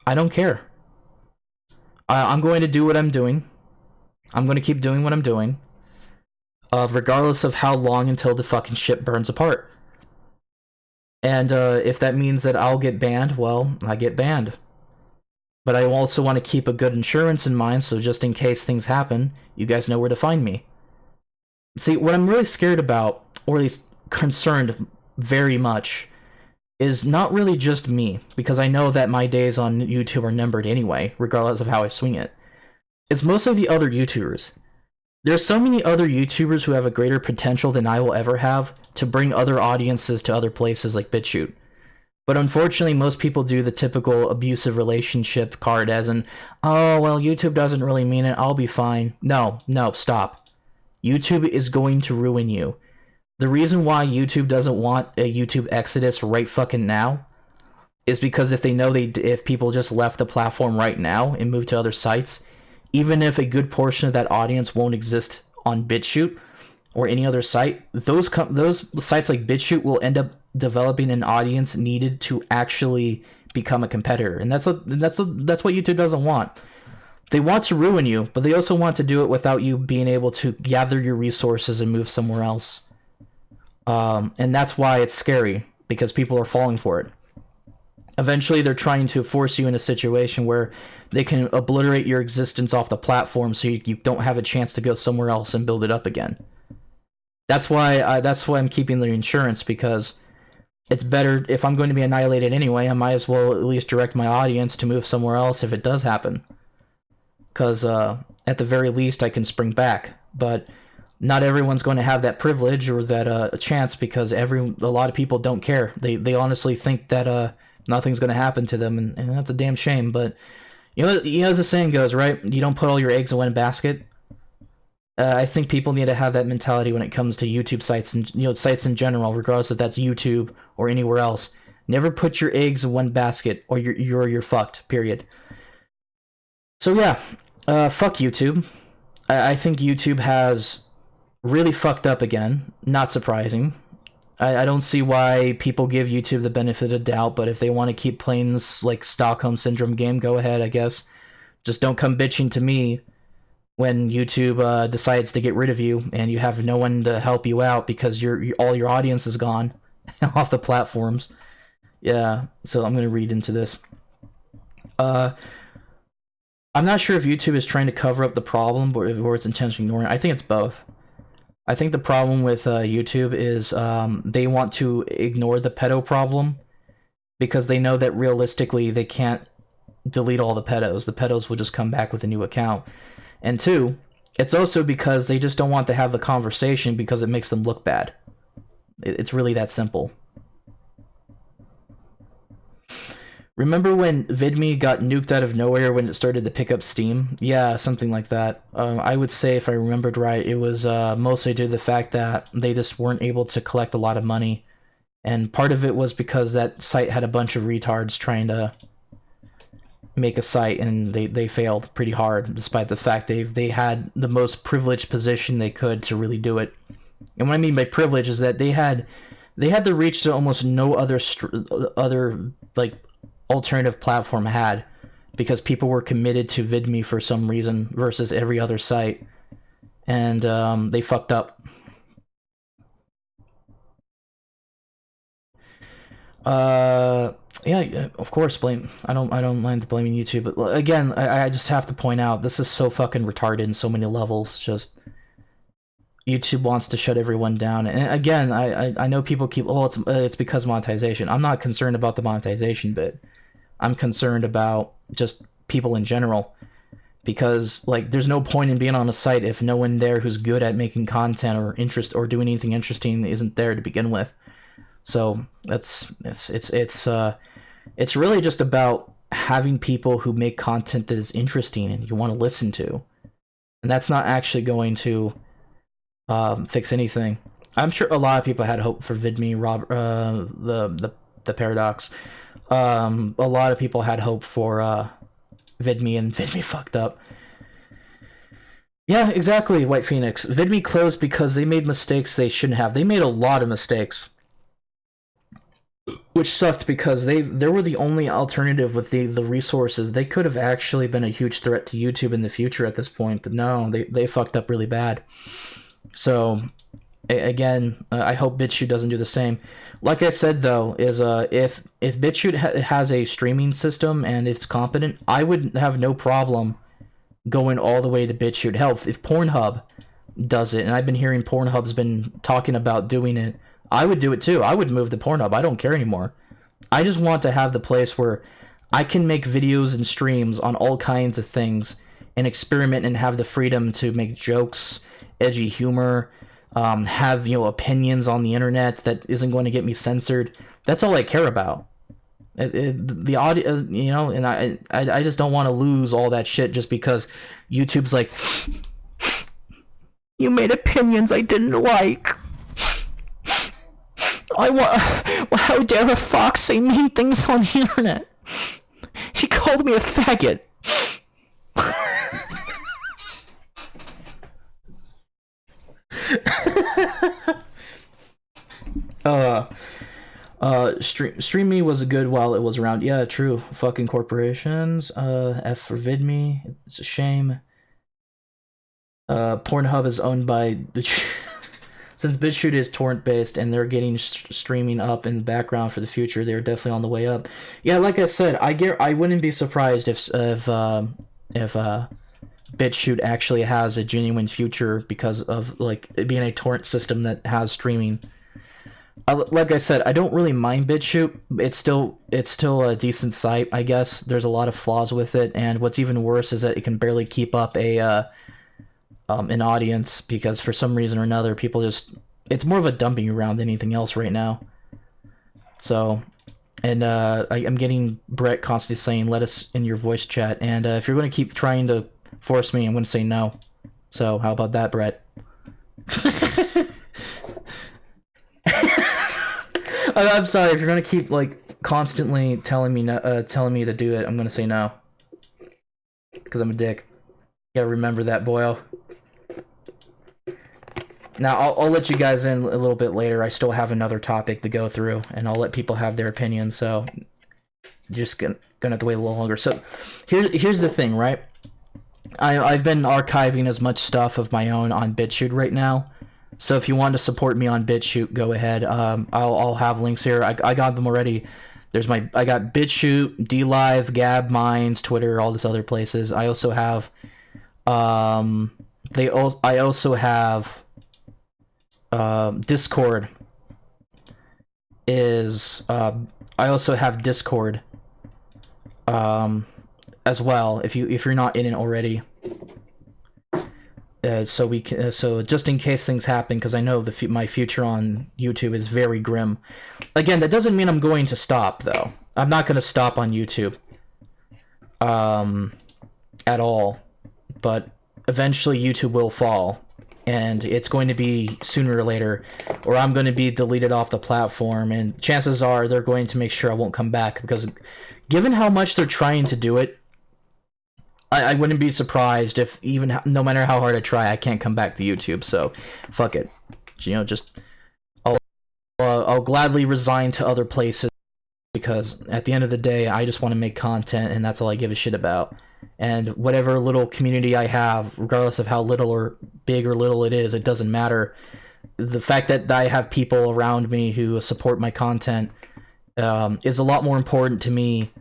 I don't care. I'm going to do what I'm doing. I'm going to keep doing what I'm doing, regardless of how long until the fucking ship burns apart. And if that means that I'll get banned, well, I get banned. But I also want to keep a good insurance in mind, so just in case things happen, you guys know where to find me. See, what I'm really scared about, or at least concerned very much, is not really just me, because I know that my days on YouTube are numbered anyway, regardless of how I swing it. It's most of the other YouTubers. There's so many other YouTubers who have a greater potential than I will ever have to bring other audiences to other places like BitChute. But unfortunately, most people do the typical abusive relationship card as in, oh, well, YouTube doesn't really mean it, I'll be fine. No, stop. YouTube is going to ruin you. The reason why YouTube doesn't want a YouTube exodus right fucking now is because if they know if people just left the platform right now and moved to other sites, even if a good portion of that audience won't exist on BitChute or any other site, those sites like BitChute will end up developing an audience needed to actually become a competitor, and that's what YouTube doesn't want. They want to ruin you, but they also want to do it without you being able to gather your resources and move somewhere else. And that's why it's scary, because people are falling for it. Eventually, they're trying to force you in a situation where they can obliterate your existence off the platform so you don't have a chance to go somewhere else and build it up again. That's why I'm keeping the insurance, because it's better if I'm going to be annihilated anyway. I might as well at least direct my audience to move somewhere else if it does happen. Because at the very least, I can spring back. But not everyone's going to have that privilege or that chance, because a lot of people don't care. They honestly think that nothing's going to happen to them, and that's a damn shame. But as the saying goes, right? You don't put all your eggs in one basket. I think people need to have that mentality when it comes to YouTube sites and sites in general, regardless if that's YouTube or anywhere else. Never put your eggs in one basket, or you're fucked. Period. So yeah, fuck YouTube. I think YouTube has really fucked up again. Not surprising. I don't see why people give YouTube the benefit of doubt, but if they want to keep playing this like Stockholm Syndrome game, go ahead, I guess. Just don't come bitching to me when YouTube decides to get rid of you and you have no one to help you out because all your audience is gone off the platforms. Yeah, so I'm going to read into this. I'm not sure if YouTube is trying to cover up the problem or it's intentionally ignoring it. I think it's both. I think the problem with YouTube is they want to ignore the pedo problem because they know that realistically they can't delete all the pedos. The pedos will just come back with a new account. And two, it's also because they just don't want to have the conversation because it makes them look bad. It's really that simple. Remember when VidMe got nuked out of nowhere when it started to pick up steam? Yeah, something like that. I would say, if I remembered right, it was mostly due to the fact that they just weren't able to collect a lot of money. And part of it was because that site had a bunch of retards trying to make a site, and they failed pretty hard, despite the fact they had the most privileged position they could to really do it. And what I mean by privilege is that they had the reach that almost no other like alternative platform had, because people were committed to VidMe for some reason versus every other site, and they fucked up. Yeah, of course, blame. I don't mind blaming YouTube, but again, I just have to point out this is so fucking retarded in so many levels. Just YouTube wants to shut everyone down, and again, I know people keep, it's because monetization. I'm not concerned about the monetization bit. I'm concerned about just people in general, because like there's no point in being on a site if no one there who's good at making content or doing anything interesting isn't there to begin with. So it's really just about having people who make content that is interesting and you want to listen to, and that's not actually going to fix anything. I'm sure a lot of people had hope for VidMe, the paradox. A lot of people had hope for VidMe, and VidMe fucked up. Yeah, exactly, White Phoenix. VidMe closed because they made mistakes they shouldn't have. They made a lot of mistakes, which sucked because they were the only alternative with the resources. They could have actually been a huge threat to YouTube in the future at this point, but no, they fucked up really bad. So again, I hope BitChute doesn't do the same. Like I said though, is if BitChute has a streaming system and it's competent, I would have no problem going all the way to BitChute. Hell, if Pornhub does it, and I've been hearing Pornhub's been talking about doing it, I would do it too. I would move to Pornhub. I don't care anymore. I just want to have the place where I can make videos and streams on all kinds of things and experiment and have the freedom to make jokes, edgy humor, have opinions on the internet that isn't going to get me censored. That's all I care about. The audio, and I just don't want to lose all that shit just because YouTube's like, you made opinions I didn't like. How dare a fox say mean things on the internet? He called me a faggot. Stream Me was good while it was around. Yeah, true. Fucking corporations. F for VidMe. It's a shame. Pornhub is owned by the since BitChute is torrent based and they're getting streaming up in the background for the future, they're definitely on the way up. Yeah, like I said, I wouldn't be surprised if BitChute actually has a genuine future because of like it being a torrent system that has streaming. Like I said, I don't really mind BitChute. It's still a decent site, I guess. There's a lot of flaws with it, and what's even worse is that it can barely keep up a an audience, because for some reason or another, people just, it's more of a dumping ground than anything else right now. So, and I'm getting Brett constantly saying, let us in your voice chat, and if you're going to keep trying to force me, I'm going to say no. So, how about that, Brett? I'm sorry, if you're going to keep, like, constantly telling me to do it, I'm going to say no. Because I'm a dick. You gotta remember that, boyo. Now, I'll let you guys in a little bit later. I still have another topic to go through, and I'll let people have their opinion, so you're just gonna have to wait a little longer. So, here's the thing, right? I've been archiving as much stuff of my own on BitChute right now, so if you want to support me on BitChute, go ahead. I'll have links here. I got them already. I got BitChute, DLive, Gab, Minds, Twitter, all these other places. I also have, Discord I also have Discord as well, if you're not in it already. So just in case things happen, because I know my future on YouTube is very grim. Again, that doesn't mean I'm going to stop, though. I'm not going to stop on YouTube at all, but eventually YouTube will fall, and it's going to be sooner or later, or I'm going to be deleted off the platform, and chances are they're going to make sure I won't come back, because given how much they're trying to do it, I wouldn't be surprised if no matter how hard I try, I can't come back to YouTube. So, fuck it. Just I'll gladly resign to other places, because at the end of the day, I just want to make content, and that's all I give a shit about. And whatever little community I have, regardless of how little or big or little it is, it doesn't matter. The fact that I have people around me who support my content is a lot more important to me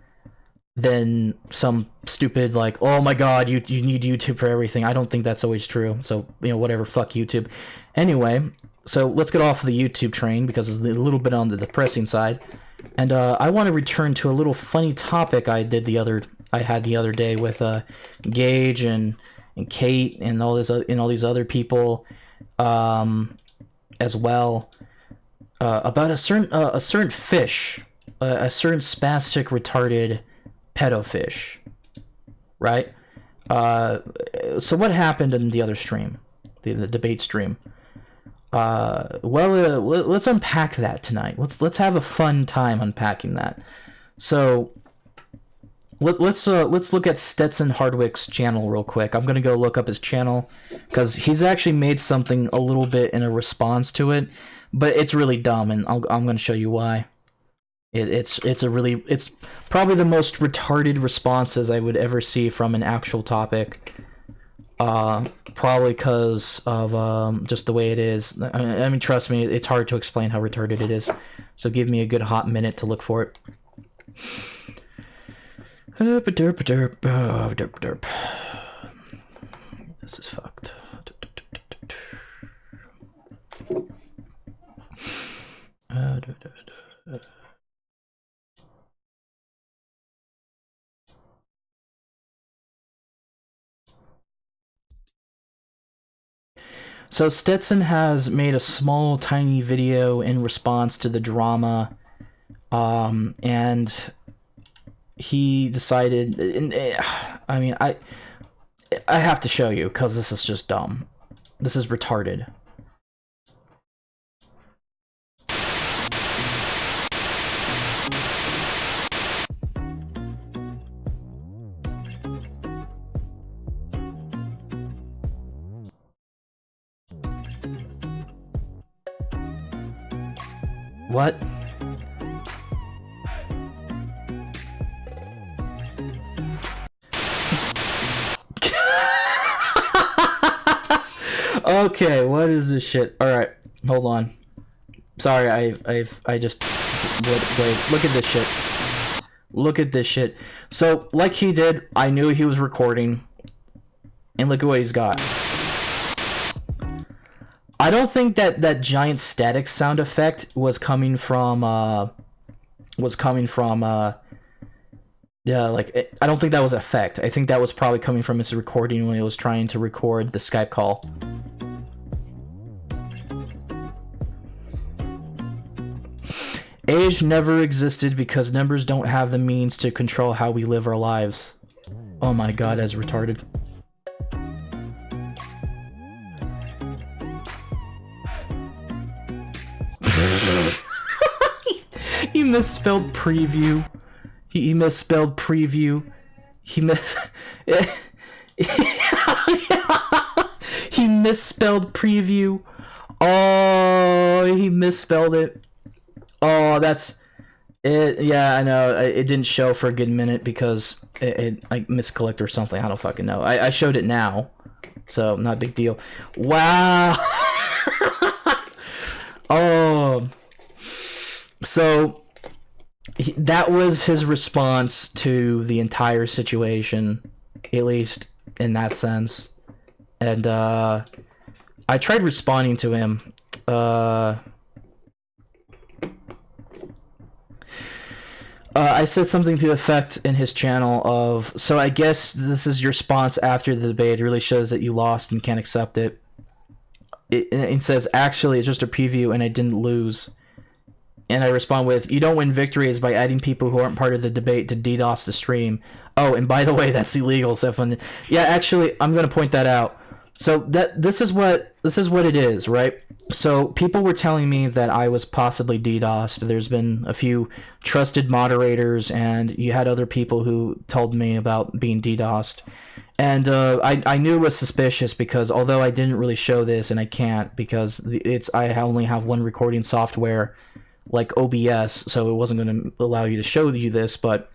than some stupid, like, oh my god, you need YouTube for everything. I don't think that's always true. So, whatever, fuck YouTube. Anyway, so let's get off of the YouTube train, because it's a little bit on the depressing side. And I want to return to a little funny topic I had the other day with Gage and Kate and all these other people as well, about a certain fish, a certain spastic retarded pedofish, right? So what happened in the other stream, the debate stream? Let's unpack that tonight. Let's have a fun time unpacking that. So let's look at Stetson Hardwick's channel real quick. I'm gonna go look up his channel, because he's actually made something a little bit in a response to it, but it's really dumb, and I'm gonna show you why. It's probably the most retarded responses I would ever see from an actual topic. Probably because of just the way it is. I mean, trust me, it's hard to explain how retarded it is. So give me a good hot minute to look for it. This is fucked. So Stetson has made a small, tiny video in response to the drama, and he decided, I mean, I have to show you, because this is just dumb. This is retarded. What? Okay, what is this shit? Alright, hold on. Sorry, I just... Wait, look at this shit. Look at this shit. So, like he did, I knew he was recording. And look at what he's got. I don't think that giant static sound effect was coming from Yeah, like, I don't think that was an effect. I think that was probably coming from his recording when he was trying to record the Skype call. Age never existed because numbers don't have the means to control how we live our lives. Oh my god, that's retarded. He misspelled preview. He misspelled preview. He he misspelled preview. Oh, he misspelled it. Oh, that's it. Yeah, I know. It didn't show for a good minute because it like misclicked or something. I don't fucking know. I showed it now, so not a big deal. Wow. Oh. So that was his response to the entire situation, at least in that sense. And I tried responding to him. I said something to the effect in his channel of, so I guess this is your response after the debate. It really shows that you lost and can't accept it. It says, actually, it's just a preview and I didn't lose. And I respond with, you don't win victories by adding people who aren't part of the debate to DDoS the stream. Oh, and by the way, that's illegal. So yeah, actually, I'm going to point that out. So this is what it is, right? So people were telling me that I was possibly DDoSed. There's been a few trusted moderators, and you had other people who told me about being DDoSed. And I knew it was suspicious because although I didn't really show this, and I can't because I only have one recording software like OBS, so it wasn't going to allow you to show you this. But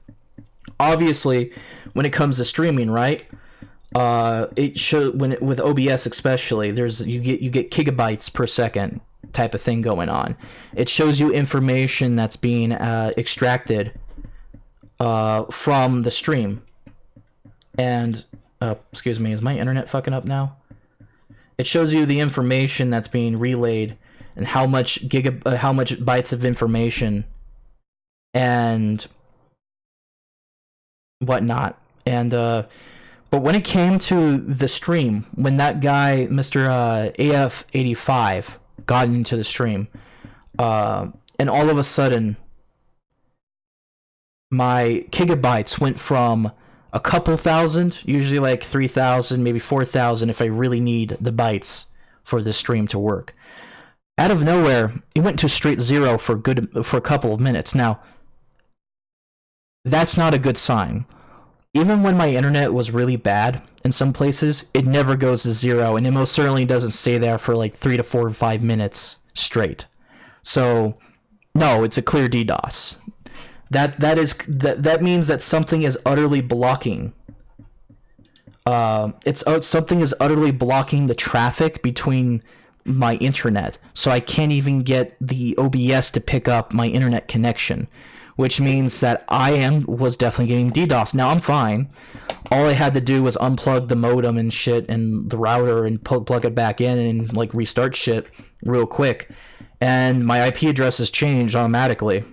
obviously, when it comes to streaming, right? It should with OBS especially. You get gigabytes per second type of thing going on. It shows you information that's being extracted from the stream. And excuse me, is my internet fucking up now? It shows you the information that's being relayed and how much bytes of information and whatnot. And but when it came to the stream, when that guy, Mr. AF85, got into the stream, and all of a sudden, my gigabytes went from a couple thousand, usually like 3,000, maybe 4,000 if I really need the bytes for the stream to work. Out of nowhere, it went to straight zero for a couple of minutes. Now, that's not a good sign. Even when my internet was really bad in some places, it never goes to zero, and it most certainly doesn't stay there for like 3 to 4 or 5 minutes straight. So, no, it's a clear DDoS. That means that something is utterly blocking. Something is utterly blocking the traffic between my internet, so I can't even get the OBS to pick up my internet connection, which means that I was definitely getting DDoS. Now I'm fine. All I had to do was unplug the modem and shit and the router and plug it back in and like restart shit real quick, and my IP address has changed automatically.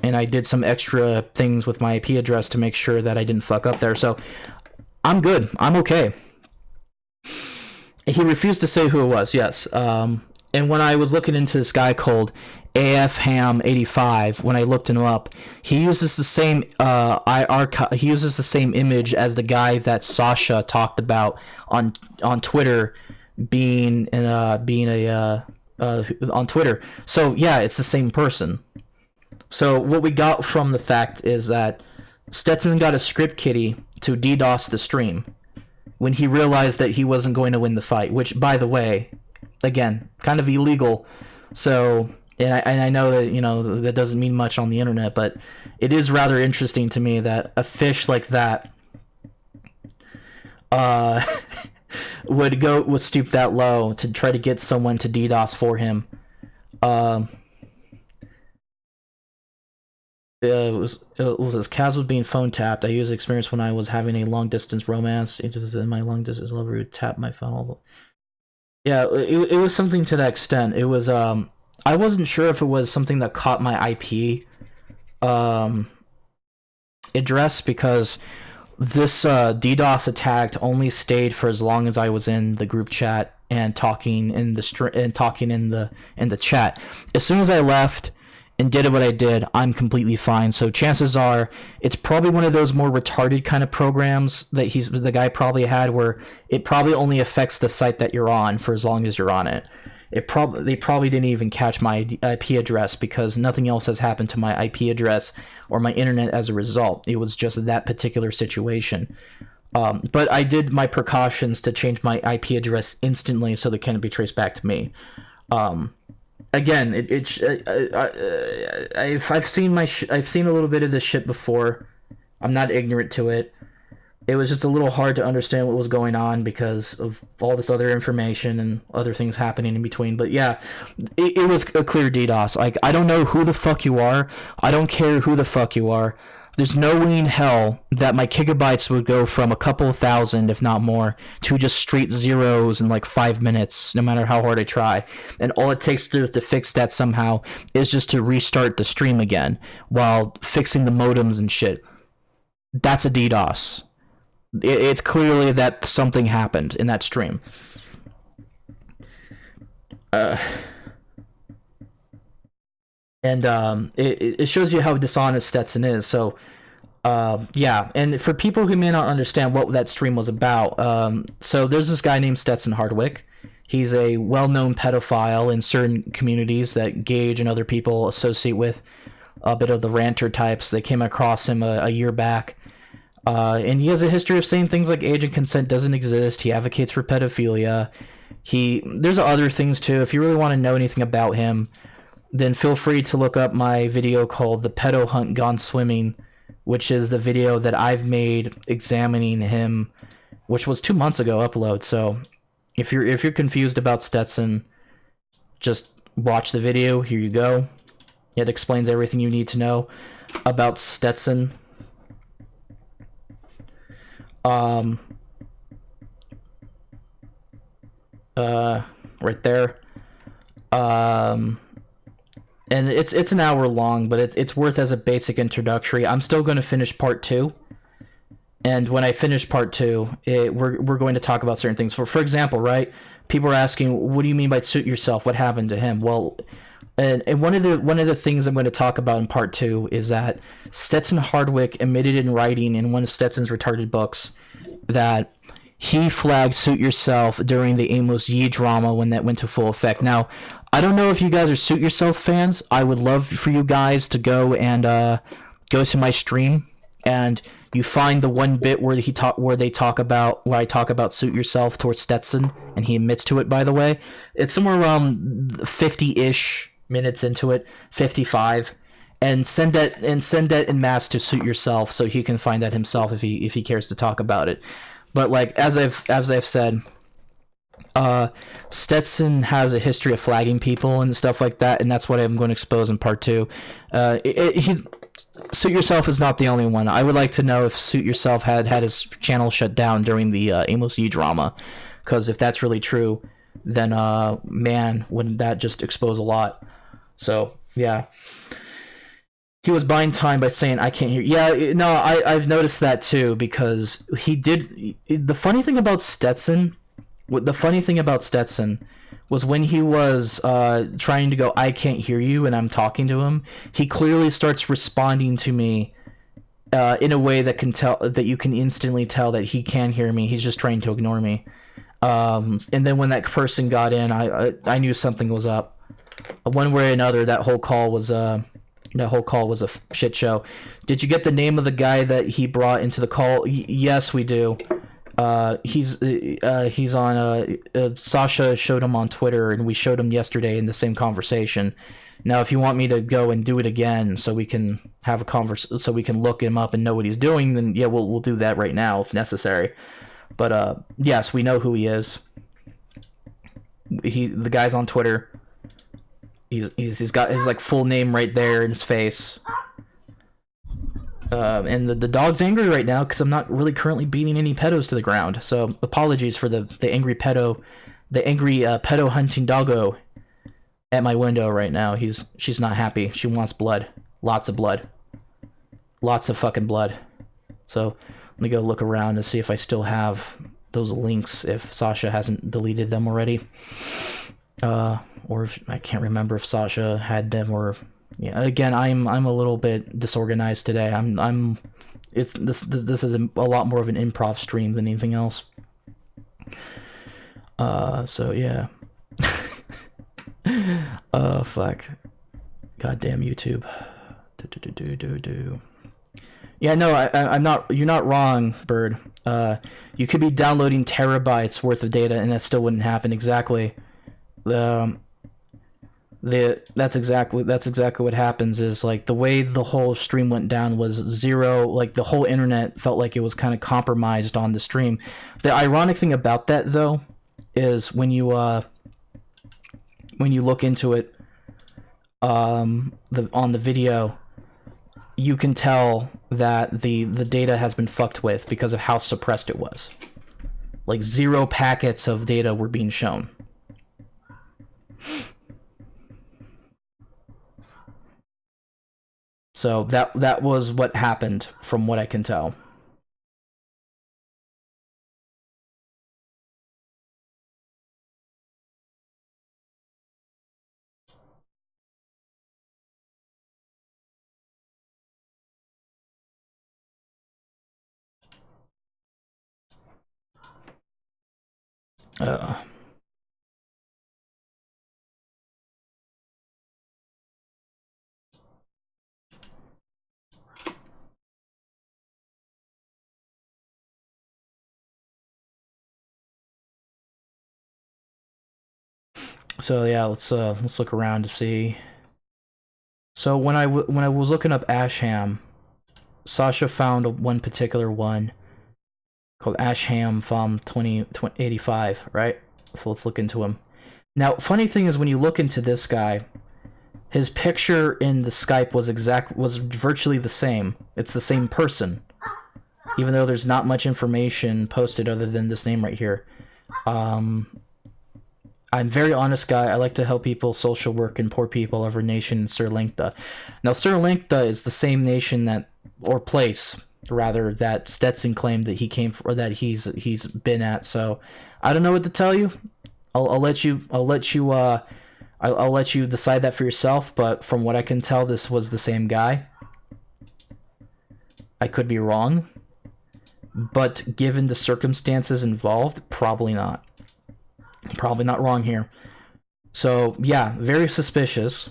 And I did some extra things with my IP address to make sure that I didn't fuck up there. So I'm good. I'm okay. He refused to say who it was, yes. And when I was looking into this guy called AFHam85, when I looked him up, he uses the same he uses the same image as the guy that Sasha talked about on Twitter being on Twitter. So yeah, it's the same person. So what we got from the fact is that Stetson got a script kiddie to DDoS the stream when he realized that he wasn't going to win the fight, which, by the way, again, kind of illegal. So, and I know that, you know, that doesn't mean much on the internet, but it is rather interesting to me that a fish like that would stoop that low to try to get someone to DDoS for him. It was as Kaz was being phone tapped. I used experience when I was having a long distance romance. It just in my long distance lover would tap my phone. Yeah, it was something to that extent. It was I wasn't sure if it was something that caught my IP. It address because this DDoS attack only stayed for as long as I was in the group chat and talking in the chat. As soon as I left and did what I did, I'm completely fine. So chances are it's probably one of those more retarded kind of programs that the guy probably had, where it probably only affects the site that you're on for as long as you're on it. They probably didn't even catch my IP address because nothing else has happened to my IP address or my internet as a result. It was just that particular situation. But I did my precautions to change my IP address instantly so that it can't be traced back to me. Again, I've seen I've seen a little bit of this shit before. I'm not ignorant to it. It was just a little hard to understand what was going on because of all this other information and other things happening in between. But yeah, it was a clear DDoS. Like, I don't know who the fuck you are. I don't care who the fuck you are. There's no way in hell that my gigabytes would go from a couple thousand, if not more, to just straight zeros in like 5 minutes, no matter how hard I try. And all it takes to fix that somehow is just to restart the stream again while fixing the modems and shit. That's a DDoS. It's clearly that something happened in that stream. It shows you how dishonest Stetson is. So, yeah. And for people who may not understand what that stream was about, so there's this guy named Stetson Hardwick. He's a well-known pedophile in certain communities that Gage and other people associate with a bit of the ranter types. They came across him a year back. And he has a history of saying things like age and consent doesn't exist. He advocates for pedophilia. There's other things too. If you really want to know anything about him, then feel free to look up my video called The Pedo Hunt Gone Swimming, which is the video that I've made examining him, which was 2 months ago upload. So if you're confused about Stetson, just watch the video. Here you go. It explains everything you need to know about Stetson. Right there. And it's an hour long, but it's worth as a basic introductory. I'm still going to finish part 2. And when I finish part 2, we're going to talk about certain things. For example, right? People are asking, what do you mean by suit yourself? What happened to him? Well, and one of the things I'm going to talk about in part 2 is that Stetson Hardwick admitted in writing in one of Stetson's retarded books that he flagged Suit Yourself during the Amos Yee drama when that went to full effect. Now, I don't know if you guys are Suit Yourself fans. I would love for you guys to go and go to my stream and you find the one bit where I talk about Suit Yourself towards Stetson, and he admits to it, by the way. It's somewhere around 50-ish minutes into it, 55. And send that en masse to Suit Yourself so he can find that himself if he cares to talk about it. But like as I've said, Stetson has a history of flagging people and stuff like that, and that's what I'm going to expose in part 2. Suit Yourself is not the only one. I would like to know if Suit Yourself had his channel shut down during the Amos Yee drama, because if that's really true, then man, wouldn't that just expose a lot? So yeah. He was buying time by saying, I can't hear. Yeah, no, I've noticed that too, because he did. The funny thing about Stetson was when he was trying to go, I can't hear you, and I'm talking to him, he clearly starts responding to me in a way that you can instantly tell that he can hear me. He's just trying to ignore me. And then when that person got in, I knew something was up. One way or another, that whole call was a shit show. Did you get the name of the guy that he brought into the call? Yes, we do. He's on. Sasha showed him on Twitter, and we showed him yesterday in the same conversation. Now, if you want me to go and do it again, so we can have a so we can look him up and know what he's doing, then yeah, we'll do that right now if necessary. But yes, we know who he is. The guy's on Twitter. He's got his like full name right there in his face. And the dog's angry right now because I'm not really currently beating any pedos to the ground. So apologies for the angry pedo hunting doggo at my window right now. She's not happy. She wants blood, lots of blood. Lots of fucking blood. So let me go look around to see if I still have those links, if Sasha hasn't deleted them already. Or if, I can't remember if Sasha had them, or yeah. Again, I'm a little bit disorganized today. This is a lot more of an improv stream than anything else. So yeah. Fuck. Goddamn YouTube. Yeah, no, I'm not. You're not wrong, Bird. You could be downloading terabytes worth of data, and that still wouldn't happen. Exactly. That's exactly what happens. Is like the way the whole stream went down was zero. Like the whole internet felt like it was kind of compromised on the stream. The ironic thing about that, though, is when you look into it, on the video, you can tell that the data has been fucked with because of how suppressed it was. Like 0 packets of data were being shown. So that was what happened, from what I can tell. So yeah, let's look around to see. So when I was looking up Asham, Sasha found one particular one called Asham from 2085, right? So let's look into him. Now, funny thing is, when you look into this guy, his picture in the Skype was virtually the same. It's the same person, even though there's not much information posted other than this name right here. I'm a very honest guy. I like to help people, social work, and poor people of our nation in Sri Lanka. Now, Sri Lanka is the same nation or place, rather, that Stetson claimed that he came from, or that he's been at. So, I don't know what to tell you. I'll let you decide that for yourself. But from what I can tell, this was the same guy. I could be wrong, but given the circumstances involved, probably not. Probably not wrong here. So, yeah, very suspicious.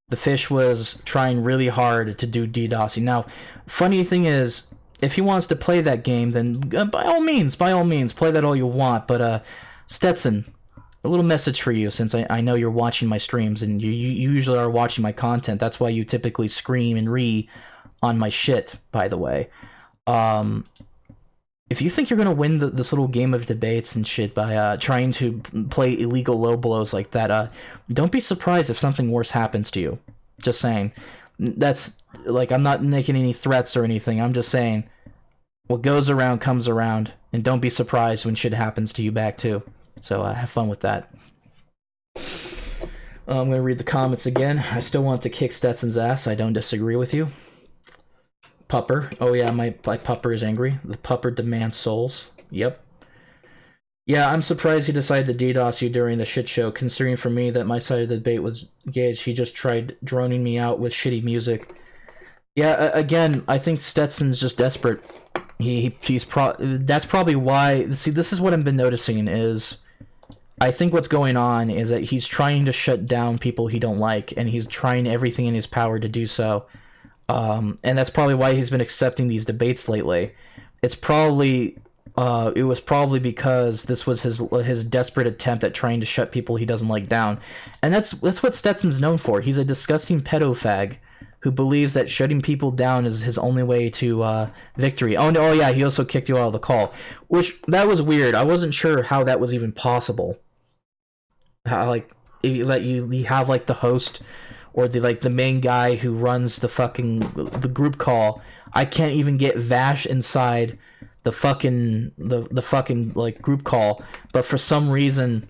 The fish was trying really hard to do DDoSing. Now, funny thing is, if he wants to play that game, then by all means, play that all you want. But, Stetson, a little message for you, since I know you're watching my streams, and you usually are watching my content. That's why you typically scream and on my shit, by the way. If you think you're gonna win this little game of debates and shit by trying to play illegal low blows like that, don't be surprised if something worse happens to you. Just saying. That's, like, I'm not making any threats or anything. I'm just saying, what goes around comes around, and don't be surprised when shit happens to you back too. So have fun with that. I'm gonna read the comments again. I still want to kick Stetson's ass. I don't disagree with you. Pupper. Oh yeah, my pupper is angry. The pupper demands souls. Yep. Yeah, I'm surprised he decided to DDoS you during the shit show, considering for me that my side of the debate was gauged. He just tried droning me out with shitty music. Yeah, again, I think Stetson's just desperate. That's probably why. See, this is what I've been noticing is, I think what's going on is that he's trying to shut down people he don't like, and he's trying everything in his power to do so. And that's probably why he's been accepting these debates lately. It was probably because this was his desperate attempt at trying to shut people he doesn't like down. And that's what Stetson's known for. He's a disgusting pedofag who believes that shutting people down is his only way to victory. Oh yeah, he also kicked you out of the call, which that was weird. I wasn't sure how that was even possible. How, like, you have like the host or the main guy who runs the group call. I can't even get Vash inside the fucking like group call, but for some reason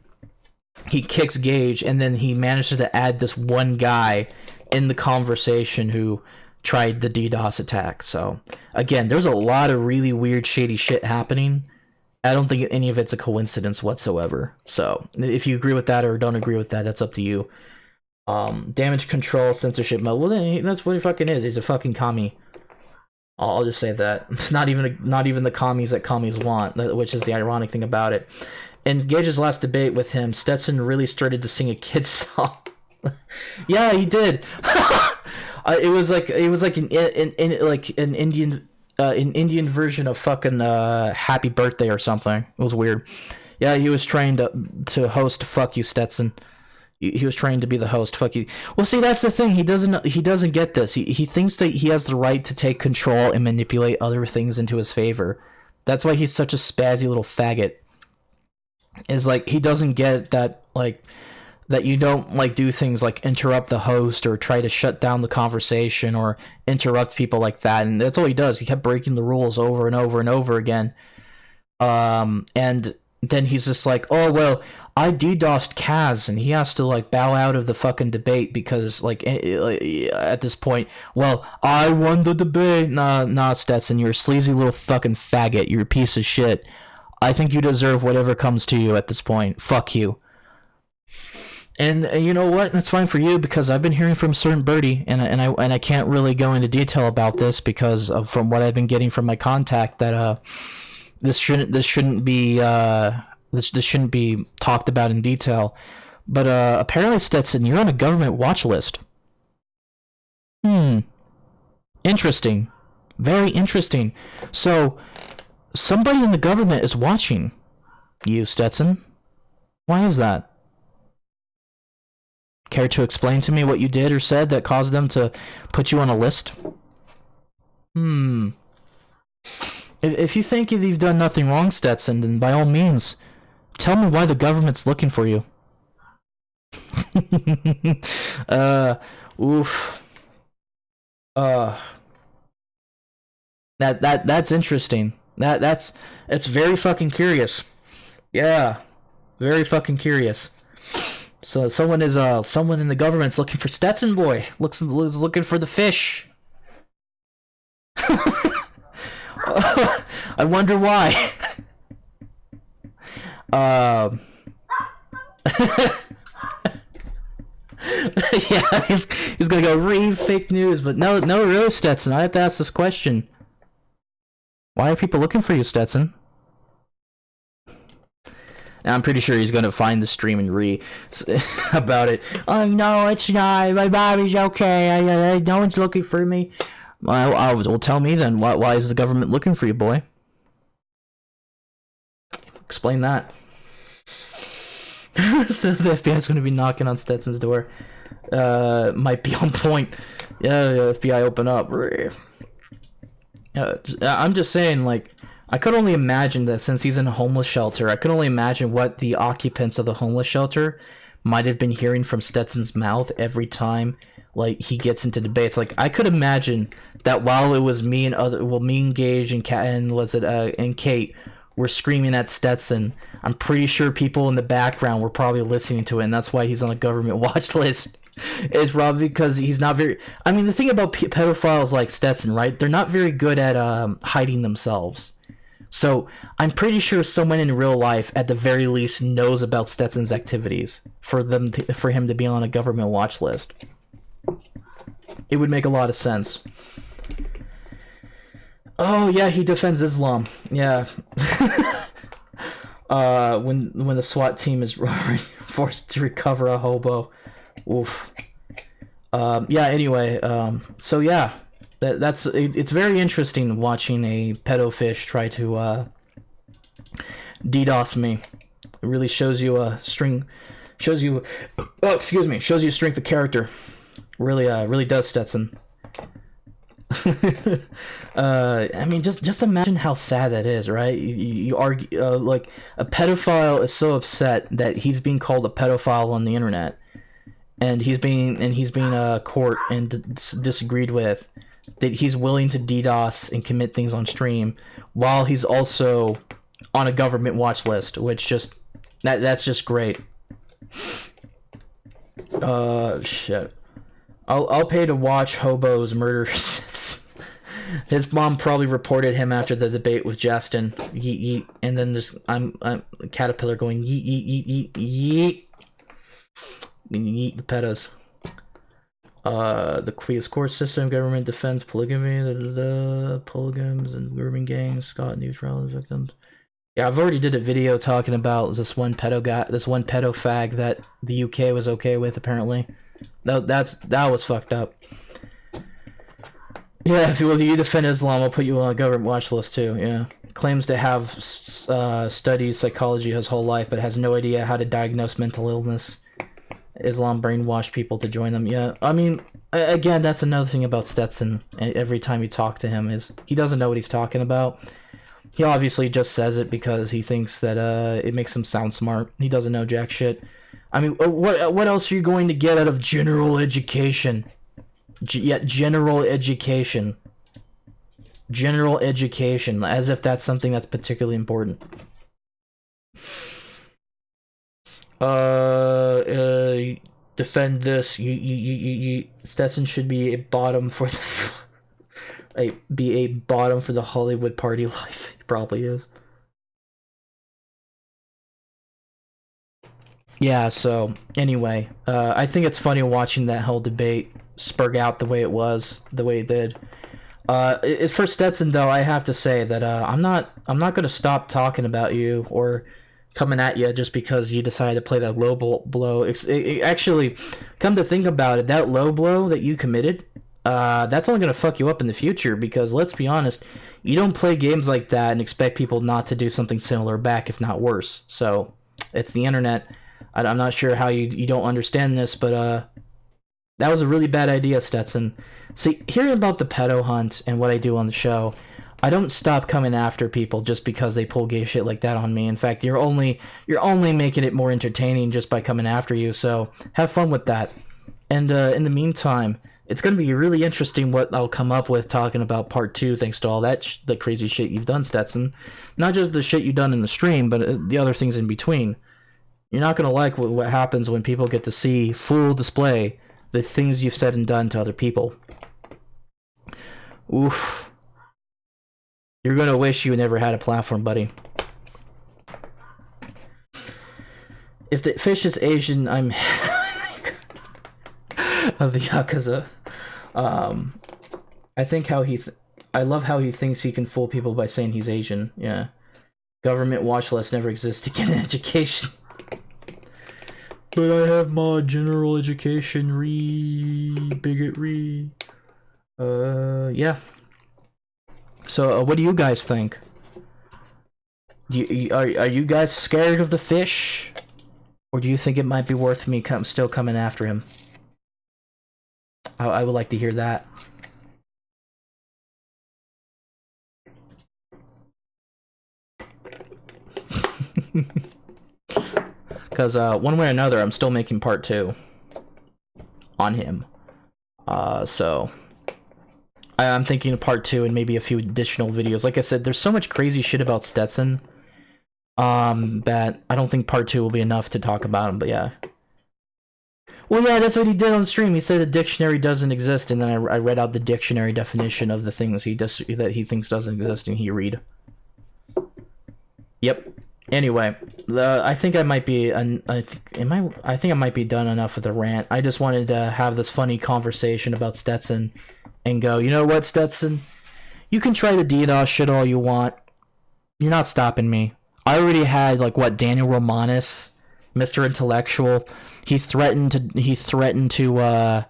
he kicks Gage, and then he manages to add this one guy in the conversation who tried the DDoS attack. So again, there's a lot of really weird, shady shit happening. I don't think any of it's a coincidence whatsoever. So if you agree with that or don't agree with that, that's up to you. Damage control, censorship mode. Well, then that's what he fucking is. He's a fucking commie. I'll just say that. It's not even the commies that commies want, which is the ironic thing about it. In Gage's last debate with him, Stetson really started to sing a kid's song. Yeah, he did. It was like an Indian version of fucking Happy Birthday or something. It was weird. Yeah, he was trying to host Fuck You, Stetson. He was trying to be the host. Fuck you. Well, see, that's the thing. He doesn't get this. He thinks that he has the right to take control and manipulate other things into his favor. That's why he's such a spazzy little faggot. Is like he doesn't get that that you don't do things like interrupt the host or try to shut down the conversation or interrupt people like that. And that's all he does. He kept breaking the rules over and over and over again. And then he's just like, oh well, I DDoSed Kaz and he has to bow out of the fucking debate because at this point, well, I won the debate. Nah, Stetson, you're a sleazy little fucking faggot. You're a piece of shit. I think you deserve whatever comes to you at this point. Fuck you. And you know what? That's fine for you because I've been hearing from certain Birdie, and I can't really go into detail about this because from what I've been getting from my contact that this shouldn't be talked about in detail. But apparently, Stetson, you're on a government watch list. Interesting. Very interesting. So somebody in the government is watching you, Stetson. Why is that? Care to explain to me what you did or said that caused them to put you on a list? If you think you've done nothing wrong, Stetson, then by all means, tell me why the government's looking for you. Oof. That's interesting. It's very fucking curious. Yeah, very fucking curious. So someone in the government's looking for Stetson boy. Looking for the fish. I wonder why. Yeah, he's gonna go read fake news, but no, really, Stetson. I have to ask this question. Why are people looking for you, Stetson? And I'm pretty sure he's gonna find the stream and about it. Oh no, it's not. My mommy's okay. No one's looking for me. Well, tell me then. Why is the government looking for you, boy? Explain that. So the FBI's gonna be knocking on Stetson's door. Might be on point. Yeah, FBI, open up. I'm just saying, I could only imagine that since he's in a homeless shelter, I could only imagine what the occupants of the homeless shelter might have been hearing from Stetson's mouth every time, he gets into debates. I could imagine that while it was me and Gage and Kate were screaming at Stetson, I'm pretty sure people in the background were probably listening to it, and that's why he's on a government watch list. It's probably because he's not very... I mean, the thing about pedophiles like Stetson, right? They're not very good at hiding themselves. So I'm pretty sure someone in real life, at the very least, knows about Stetson's activities for him to be on a government watch list. It would make a lot of sense. Oh yeah, he defends Islam. Yeah. When the SWAT team is forced to recover a hobo. Oof. Yeah. Anyway. So yeah. It's very interesting watching a pedofish try to DDoS me. It really shows you shows you strength of character. Really does, Stetson. I mean, just imagine how sad that is, right? You argue a pedophile is so upset that he's being called a pedophile on the internet, and he's being court and disagreed with. That he's willing to DDoS and commit things on stream while he's also on a government watch list, which that's just great. Shit. I'll pay to watch hobos murder. His mom probably reported him after the debate with Justin. Yeet yeet, and then there's I'm Caterpillar going yeet yeet yeet yeet yeet. Yeet the pedos. The Queens court system, government defends polygamy, polygams and grooming gangs, Scott neutral victims. Yeah, I've already did a video talking about this one pedo guy, this one pedo fag that the UK was okay with apparently. That was fucked up. Yeah, if you defend Islam, I'll put you on a government watch list too. Yeah, claims to have studied psychology his whole life, but has no idea how to diagnose mental illness. Islam brainwashed people to join them. Yeah, I mean, again, that's another thing about Stetson. Every time you talk to him, is he doesn't know what he's talking about. He obviously just says it because he thinks that it makes him sound smart. He doesn't know jack shit. I mean, what else are you going to get out of general education? General education. General education, as if that's something that's particularly important. Defend this. Stetson should be a bottom for the Hollywood party life. He probably is. Yeah, so anyway, I think it's funny watching that whole debate spurg out the way it was, the way it did. For Stetson though, I have to say that I'm not gonna stop talking about you or coming at you just because you decided to play that low blow. Actually, come to think about it, that low blow that you committed, that's only gonna fuck you up in the future, because let's be honest, you don't play games like that and expect people not to do something similar back, if not worse. So it's the internet. I'm not sure how you don't understand this, but that was a really bad idea, Stetson. See, hearing about the pedo hunt and what I do on the show, I don't stop coming after people just because they pull gay shit like that on me. In fact, you're only making it more entertaining just by coming after you. So have fun with that. And in the meantime, it's going to be really interesting what I'll come up with talking about part 2, thanks to all that the crazy shit you've done, Stetson. Not just the shit you've done in the stream, but the other things in between. You're not going to like what happens when people get to see full display the things you've said and done to other people. Oof. You're going to wish you never had a platform, buddy. If the fish is Asian, I'm of the Yakuza. I think I love how he thinks he can fool people by saying he's Asian. Yeah. Government watch list never exists to get an education. But I have my general education, bigotry. Yeah. So, what do you guys think? Are you guys scared of the fish? Or do you think it might be worth me still coming after him? I would like to hear that. Because one way or another, I'm still making part 2 on him. So I'm thinking of part 2 and maybe a few additional videos. Like I said, there's so much crazy shit about Stetson that I don't think part 2 will be enough to talk about him. But yeah. Well, yeah, that's what he did on stream. He said the dictionary doesn't exist, and then I read out the dictionary definition of the things that he thinks doesn't exist, and he read. Yep. Anyway, I think I might be I think I might be done enough with the rant. I just wanted to have this funny conversation about Stetson and go, you know what, Stetson? You can try the DDoS shit all you want. You're not stopping me. I already had Daniel Romanis, Mr. Intellectual. He threatened to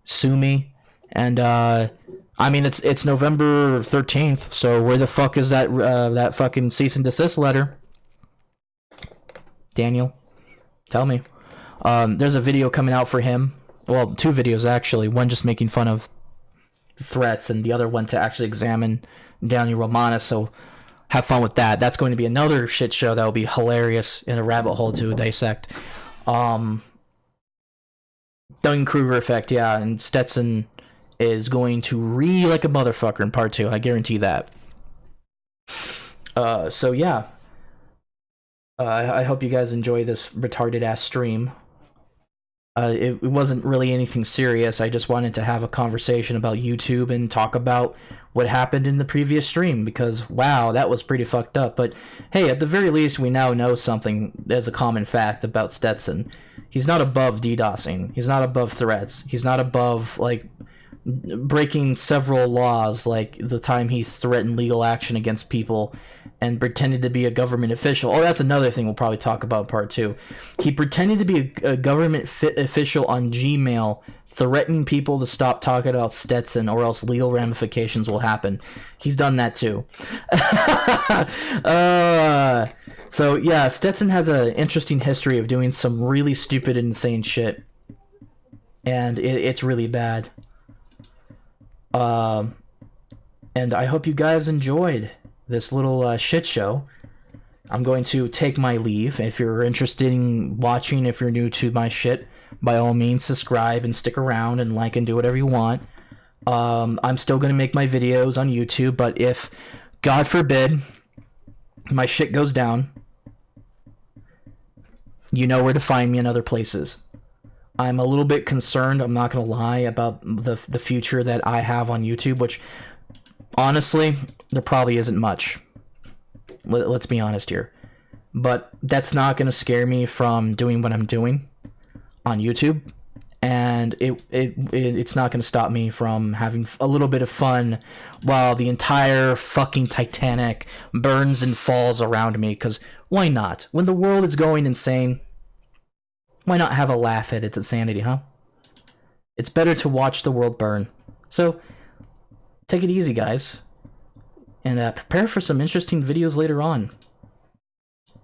sue me, and I mean it's November 13th, so where the fuck is that fucking cease and desist letter? Daniel, tell me. There's a video coming out for him. Well, 2 videos actually. One just making fun of threats, and the other one to actually examine Daniel Romanis. So have fun with that. That's going to be another shit show that will be hilarious in a rabbit hole to dissect. Dunning-Kruger effect, yeah, and Stetson is going to like a motherfucker in part 2. I guarantee that. So yeah. I hope you guys enjoy this retarded ass stream. It wasn't really anything serious. I just wanted to have a conversation about YouTube and talk about what happened in the previous stream, because wow, that was pretty fucked up. But hey, at the very least, we now know something as a common fact about Stetson. He's not above DDoSing. He's not above threats. He's not above, like, breaking several laws, like the time he threatened legal action against people and pretended to be a government official. Oh, that's another thing we'll probably talk about in part 2. He pretended to be a government official on Gmail, threatening people to stop talking about Stetson or else legal ramifications will happen. He's done that too. So yeah, Stetson has an interesting history of doing some really stupid, insane shit. And it's really bad. And I hope you guys enjoyed this little shit show. I'm going to take my leave. If you're interested in watching, if you're new to my shit, by all means subscribe and stick around and like and do whatever you want. I'm still going to make my videos on YouTube, but if, God forbid, my shit goes down, you know where to find me in other places. I'm a little bit concerned, I'm not going to lie, about the future that I have on YouTube, which, honestly, there probably isn't much. Let's be honest here. But that's not going to scare me from doing what I'm doing on YouTube, and it's not going to stop me from having a little bit of fun while the entire fucking Titanic burns and falls around me, because why not? When the world is going insane, why not have a laugh at its insanity, huh? It's better to watch the world burn. So, take it easy, guys. And prepare for some interesting videos later on.